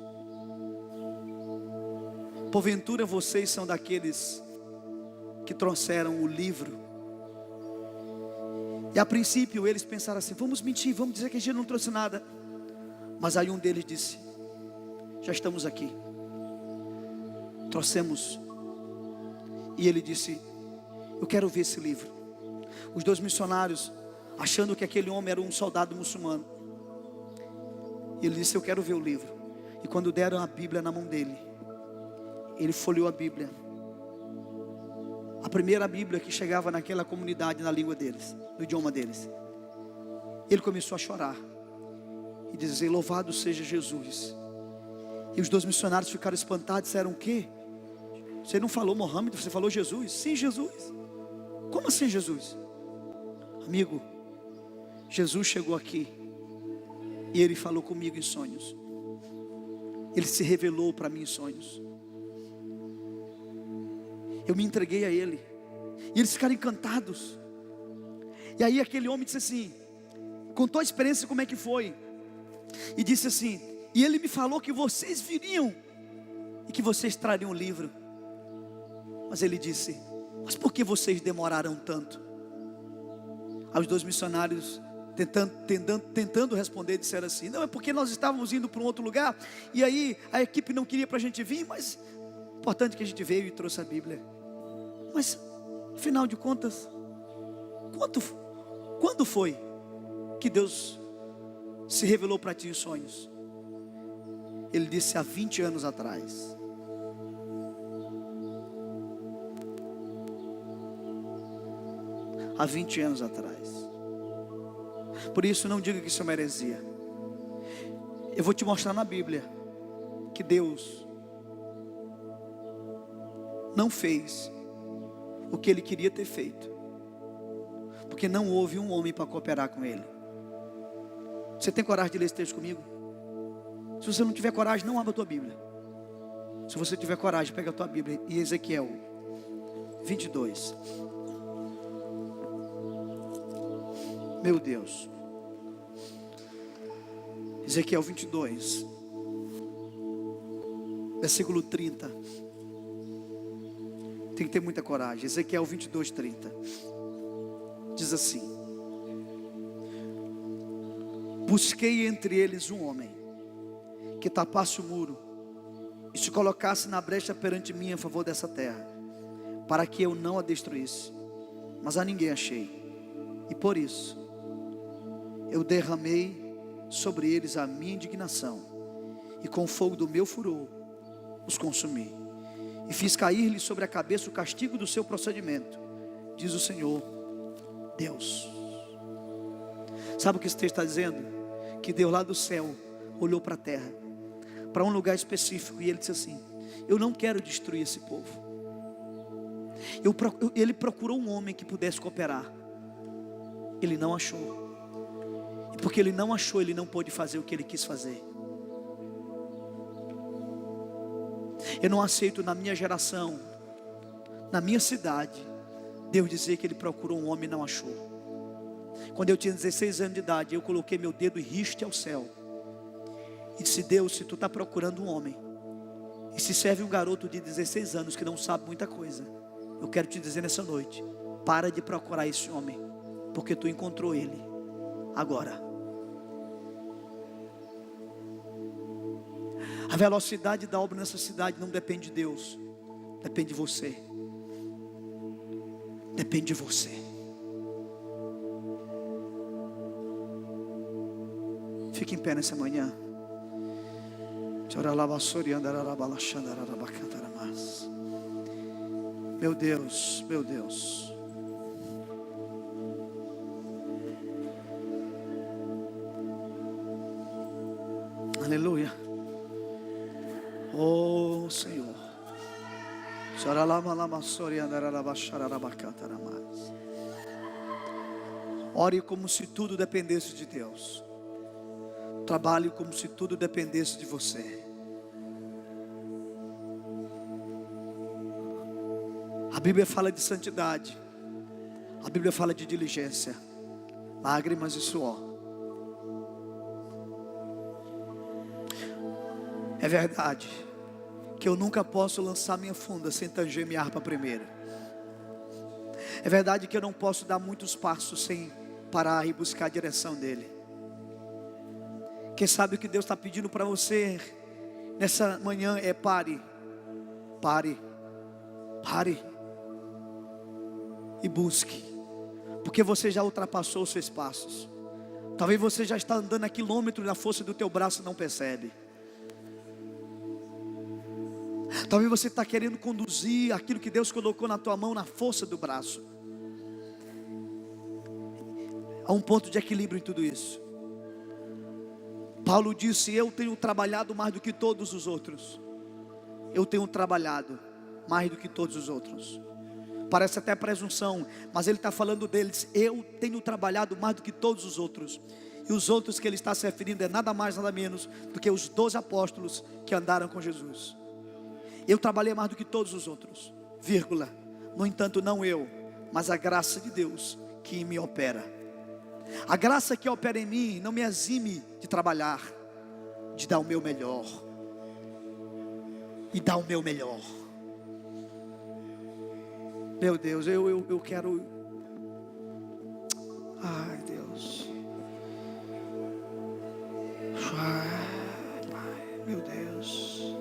[SPEAKER 1] Porventura vocês são daqueles que trouxeram o livro? E a princípio eles pensaram assim: vamos mentir, vamos dizer que a gente não trouxe nada. Mas aí um deles disse: já estamos aqui, trouxemos. E ele disse: eu quero ver esse livro. Os 2 missionários, achando que aquele homem era um soldado muçulmano, e ele disse: eu quero ver o livro. E quando deram a Bíblia na mão dele, ele folheou a Bíblia. A primeira Bíblia que chegava naquela comunidade, na língua deles, no idioma deles. Ele começou a chorar e dizer: louvado seja Jesus. E os 2 missionários ficaram espantados, disseram: o quê? Você não falou Mohammed, você falou Jesus? Sim, Jesus. Como assim Jesus? Amigo, Jesus chegou aqui e Ele falou comigo em sonhos. Ele se revelou para mim em sonhos. Eu me entreguei a Ele e eles ficaram encantados. E aí aquele homem disse assim, contou a experiência como é que foi, e disse assim: e Ele me falou que vocês viriam e que vocês trariam um livro. Mas ele disse: mas por que vocês demoraram tanto? Aos 2 missionários tentando responder, disseram assim: não, é porque nós estávamos indo para um outro lugar, e aí a equipe não queria para a gente vir, mas importante que a gente veio e trouxe a Bíblia. Mas afinal de contas, quando foi que Deus se revelou para ti em sonhos? Ele disse: há 20 anos atrás. Há 20 anos atrás. Por isso não diga que isso é uma heresia. Eu vou te mostrar na Bíblia que Deus não fez o que Ele queria ter feito, porque não houve um homem para cooperar com Ele. Você tem coragem de ler esse texto comigo? Se você não tiver coragem, não abra a tua Bíblia. Se você tiver coragem, pega a tua Bíblia e Ezequiel 22. Meu Deus. Ezequiel 22, versículo 30. Tem que ter muita coragem. Ezequiel 22, 30. Diz assim: busquei entre eles um homem que tapasse o muro e se colocasse na brecha perante mim a favor dessa terra, para que eu não a destruísse. Mas a ninguém achei, e por isso eu derramei sobre eles a minha indignação, e com o fogo do meu furor os consumi, e fiz cair-lhes sobre a cabeça o castigo do seu procedimento, diz o Senhor Deus. Sabe o que esse texto está dizendo? Que Deus lá do céu olhou para a terra, para um lugar específico, e Ele disse assim: eu não quero destruir esse povo. Ele procurou um homem que pudesse cooperar. Ele não achou. E porque ele não achou, ele não pôde fazer o que ele quis fazer. Eu não aceito na minha geração, na minha cidade, Deus dizer que Ele procurou um homem e não achou. Quando eu tinha 16 anos de idade, eu coloquei meu dedo e riste ao céu e disse: Deus, se Tu está procurando um homem, e se serve um garoto de 16 anos que não sabe muita coisa, eu quero te dizer nessa noite: para de procurar esse homem, porque Tu encontrou ele agora. A velocidade da obra nessa cidade não depende de Deus, depende de você. Depende de você. Fique em pé nessa manhã. Meu Deus, meu Deus. Aleluia. Oh Senhor. Ore como se tudo dependesse de Deus. Trabalhe como se tudo dependesse de você. A Bíblia fala de santidade. A Bíblia fala de diligência, lágrimas e suor. É verdade que eu nunca posso lançar minha funda sem tanger minha harpa primeiro. É verdade que eu não posso dar muitos passos sem parar e buscar a direção dEle. Quem sabe o que Deus está pedindo para você nessa manhã é: pare, pare, pare e busque, porque você já ultrapassou os seus passos. Talvez você já está andando a quilômetros na força do teu braço e não percebe. Talvez você está querendo conduzir aquilo que Deus colocou na tua mão na força do braço. Há um ponto de equilíbrio em tudo isso. Paulo disse: eu tenho trabalhado mais do que todos os outros. Eu tenho trabalhado mais do que todos os outros. Parece até presunção, mas ele está falando deles. Eu tenho trabalhado mais do que todos os outros. E os outros que ele está se referindo é nada mais, nada menos do que os 12 apóstolos que andaram com Jesus. Eu trabalhei mais do que todos os outros, vírgula. No entanto, não eu, mas a graça de Deus que em mim opera. A graça que opera em mim não me exime de trabalhar, de dar o meu melhor. E dar o meu melhor. Meu Deus, eu quero. Ai, Deus. Ai, Pai, meu Deus.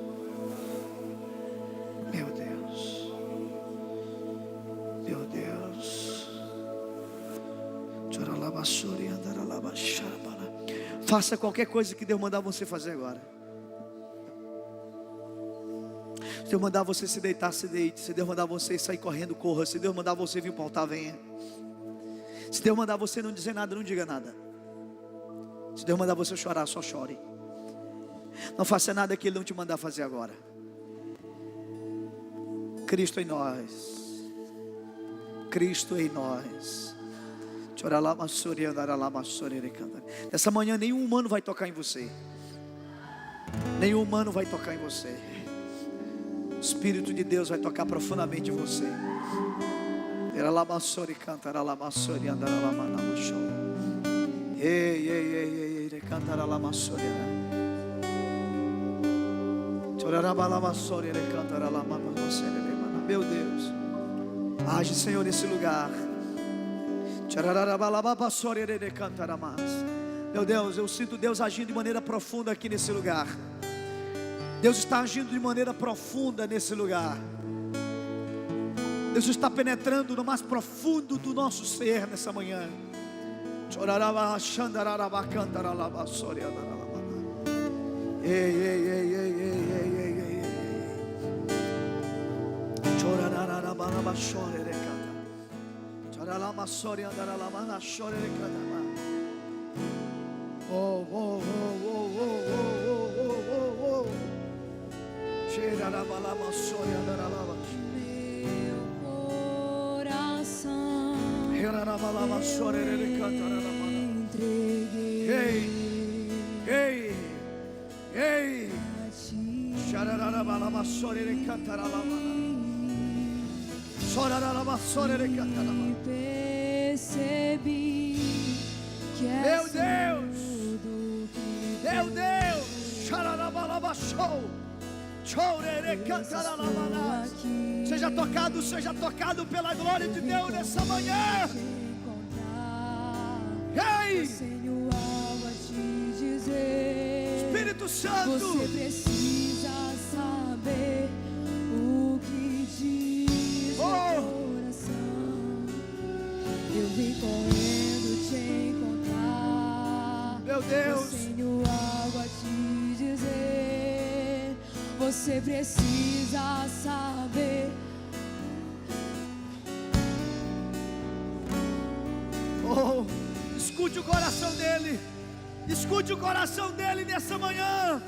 [SPEAKER 1] Meu Deus. Meu Deus. Faça qualquer coisa que Deus mandar você fazer agora. Se Deus mandar você se deitar, se deite. Se Deus mandar você sair correndo, corra. Se Deus mandar você vir para o altar, venha. Se Deus mandar você não dizer nada, não diga nada. Se Deus mandar você chorar, só chore. Não faça nada que Ele não te mandar fazer agora. Cristo em nós. Cristo em nós. Nessa manhã nenhum humano vai tocar em você. Nenhum humano vai tocar em você. O Espírito de Deus vai tocar profundamente em você. Meu Deus, age, Senhor, nesse lugar. Meu Deus, eu sinto Deus agindo de maneira profunda aqui nesse lugar. Deus está agindo de maneira profunda nesse lugar. Deus está penetrando no mais profundo do nosso ser nessa manhã.
[SPEAKER 2] Percebi que
[SPEAKER 1] meu Deus, meu Deus, seja tocado pela glória de Deus nessa manhã. Ei,
[SPEAKER 2] tenho algo a te dizer.
[SPEAKER 1] Espírito Santo,
[SPEAKER 2] Você precisa saber o que diz o coração. Eu vim correndo te encontrar.
[SPEAKER 1] meu Deus,
[SPEAKER 2] Eu tenho algo a te dizer. Você precisa saber.
[SPEAKER 1] escute o coração dele. Escute o coração dele nessa manhã.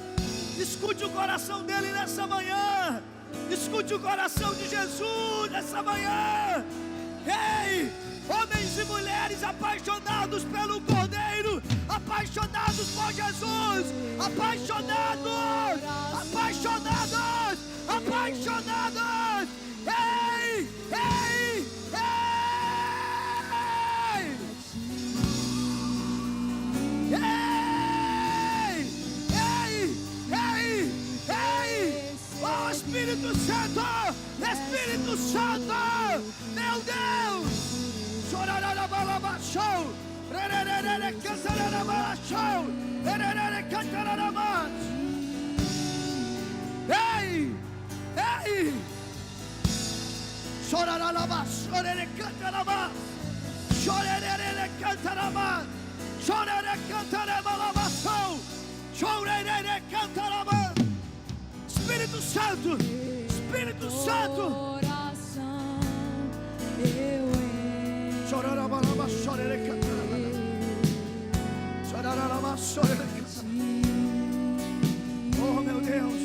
[SPEAKER 1] Escute o coração dele nessa manhã. Escute o coração de Jesus nessa manhã. Ei, homens e mulheres apaixonados pelo Cordeiro, apaixonados por Jesus, apaixonados, apaixonados, apaixonados. Ei, ei, ei. Ei, ei, ei, ei. Oh, Espírito Santo, Espírito Santo, meu Deus. Chorarabalabaxou, rererere cantarabalaxou, rererere cantarabalax. Ei, ei. Chorarabalabaxou, rerere cantarabalax, chorerere cantarabalax. Espírito Santo, Espírito Santo.
[SPEAKER 2] Coração, eu
[SPEAKER 1] Oh, meu Deus,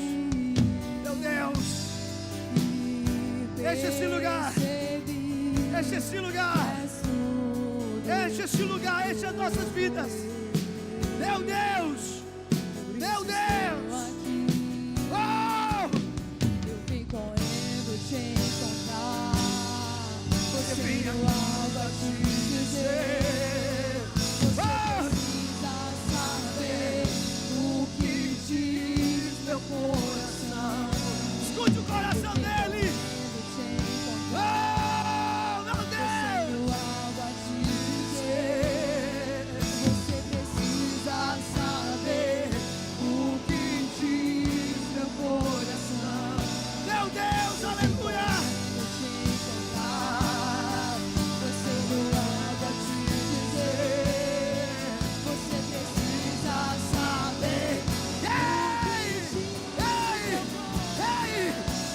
[SPEAKER 1] meu Deus, enche esse lugar, enche esse lugar, enche esse lugar, enche as nossas vidas. Meu Deus, meu Deus. Oh!
[SPEAKER 2] Eu vim correndo te encontrar. Você veio algo a te dizer. Você precisa saber o que diz meu coração.
[SPEAKER 1] Escute o coração dele. Oh, meu Deus.
[SPEAKER 2] Tenho algo a te dizer. Você precisa saber o que diz meu coração.
[SPEAKER 1] Meu Deus, aleluia.
[SPEAKER 2] Vou te encontrar. Você tem algo a te dizer. Você precisa saber.
[SPEAKER 1] Ei, ei, ei.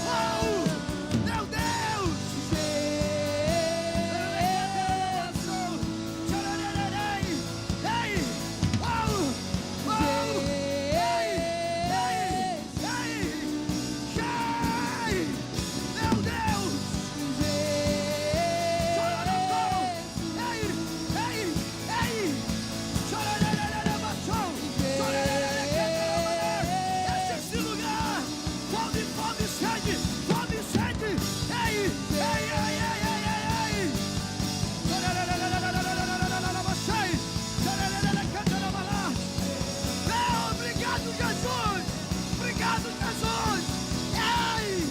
[SPEAKER 1] Oh, meu Deus. Ei, oh, oh. Ei, ei, ei. Meu Deus. Enche esse lugar. Fome, fome, sede. Fome, sede. Ei, ei, ei, ei, ei, ei. Obrigado, Jesus. Obrigado, Jesus. Ei.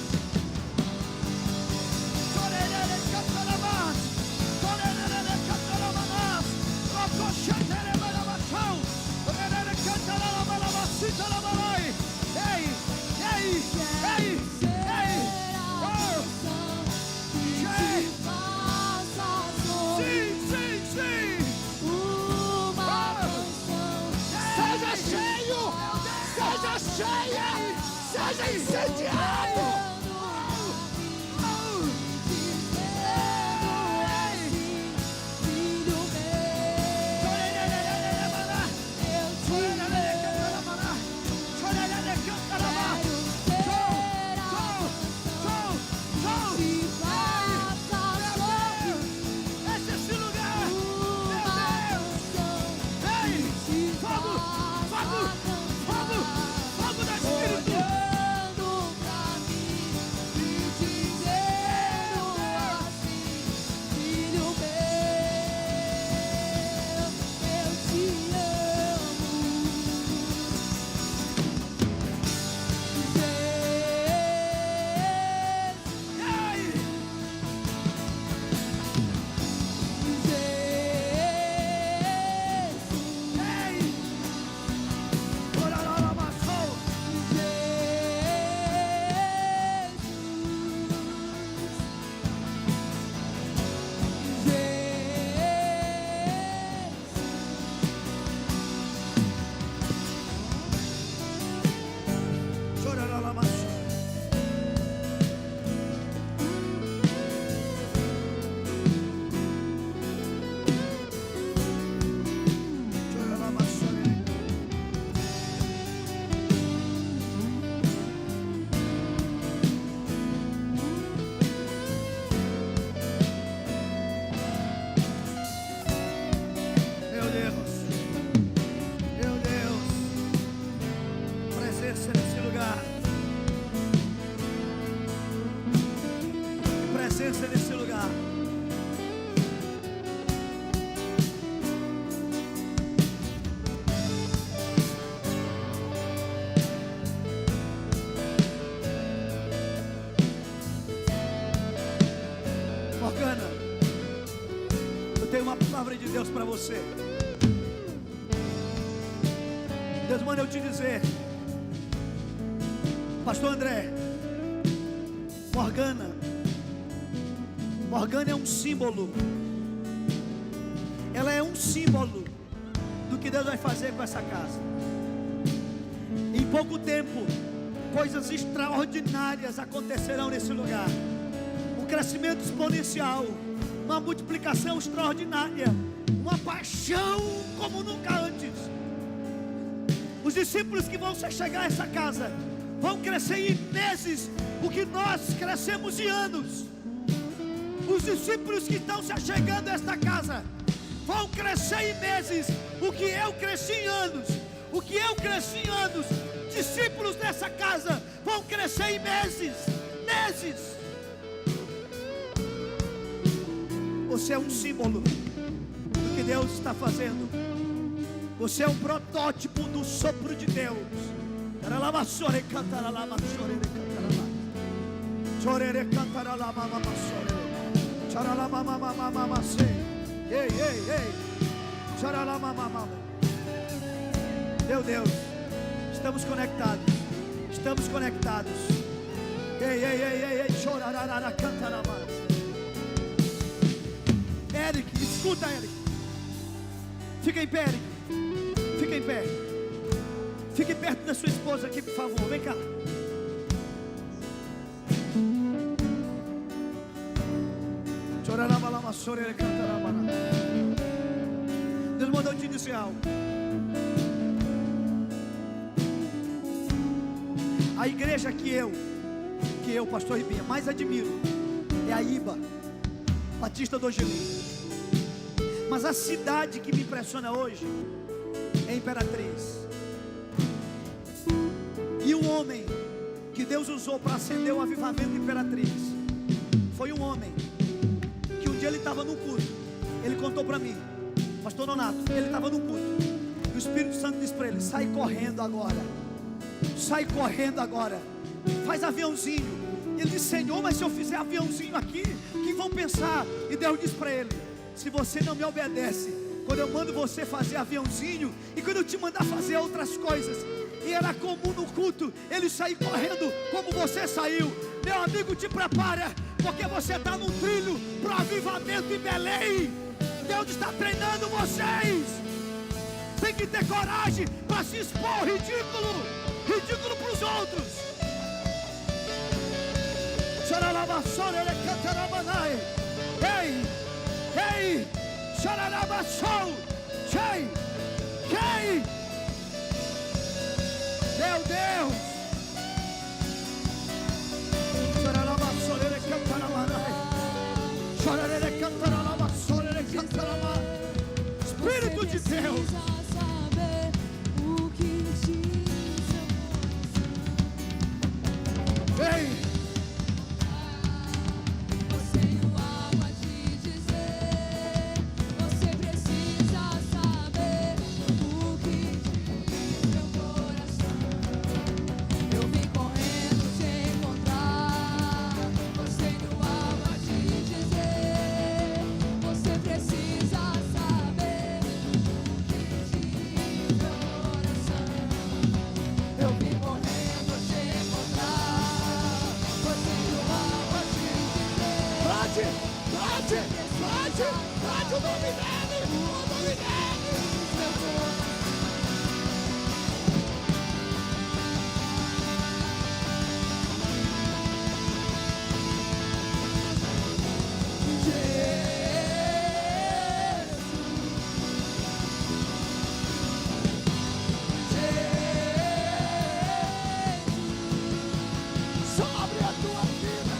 [SPEAKER 1] Seja cheio, seja cheia, seja incendiado. Presença nesse lugar. Morgana, eu tenho uma palavra de Deus para você. Deus manda eu te dizer, Pastor André, Morgana é um símbolo. Ela é um símbolo do que Deus vai fazer com essa casa. Em pouco tempo Coisas extraordinárias acontecerão nesse lugar. Um crescimento exponencial, uma multiplicação extraordinária, uma paixão como nunca antes. Os discípulos que vão se chegar a essa casa vão crescer em meses o que nós crescemos em anos. Os discípulos que estão se chegando a esta casa vão crescer em meses o que eu cresci em anos. O que eu cresci em anos, discípulos dessa casa vão crescer em meses. Meses. Você é um símbolo do que Deus está fazendo. Você é um protótipo do sopro de Deus. Ei, ei, ei. Meu Deus, estamos conectados. Estamos conectados. Ei, ei, ei, ei, ei. Eric, escuta, Eric. Fica em pé, Eric. Fica em pé. Fique perto da sua esposa aqui, por favor. Vem cá. Deus mandou te dizer algo. A igreja que eu, pastor Ribinha, mais admiro é a IBA Batista do Angelim. Mas a cidade que me impressiona hoje é Imperatriz. E o homem que Deus usou para acender o avivamento de Imperatriz foi um homem que um dia ele estava num culto. Ele contou para mim, pastor Nonato, ele estava num culto e o Espírito Santo disse para ele: sai correndo agora. Sai correndo agora. Faz aviãozinho. Ele disse: Senhor, mas se eu fizer aviãozinho aqui, o que vão pensar? E Deus disse para ele: se você não me obedece, quando eu mando você fazer aviãozinho, e quando eu te mandar fazer outras coisas. E era comum no culto ele sair correndo como você saiu. Meu amigo, te prepara, porque você está num trilho para o avivamento em Belém. Deus está treinando vocês. Tem que ter coragem para se expor ridículo para os outros. Ei, ei, meu Deus. Espírito de Deus. Ei. Bate o nome dele, o nome dele. Sobre a tua vida.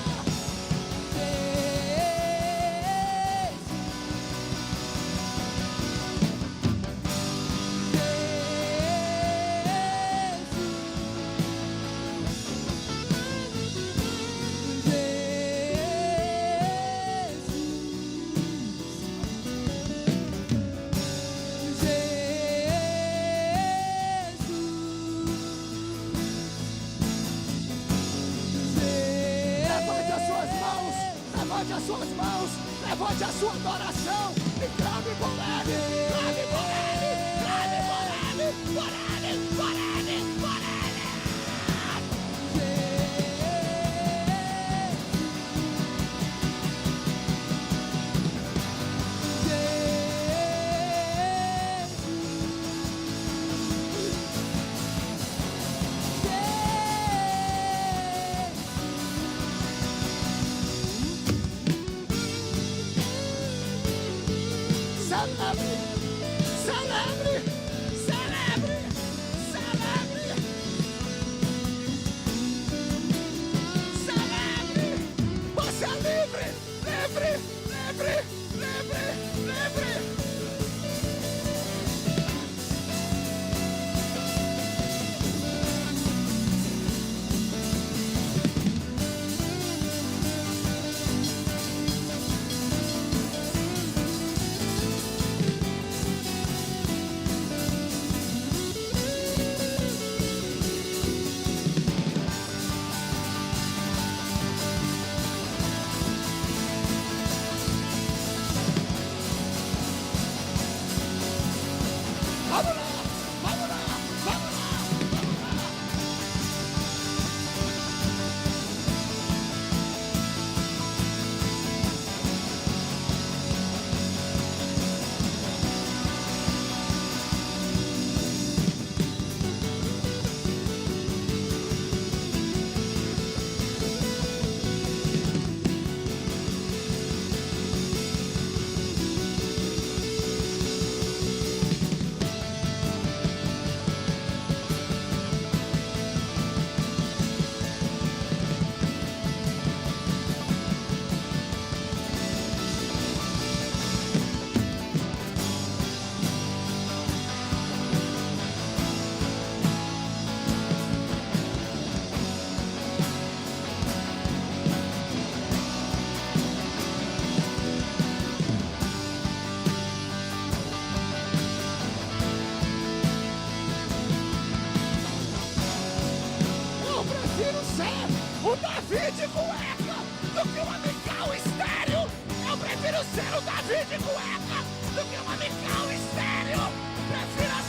[SPEAKER 1] Levante as suas mãos, levante a sua adoração e clame por ele, clame por ele, clame por ele, por ele, por ele, por ele.
[SPEAKER 3] celebre, celebre, celebre, celebre, celebre. Você é livre, livre, livre, livre, livre. Vamos lá, vamos lá, vamos lá, vamos lá. Eu prefiro ser o Davi de cueca do que um amical estéreo. Eu prefiro ser o Davi de cueca do que um amical estéreo. Prefiro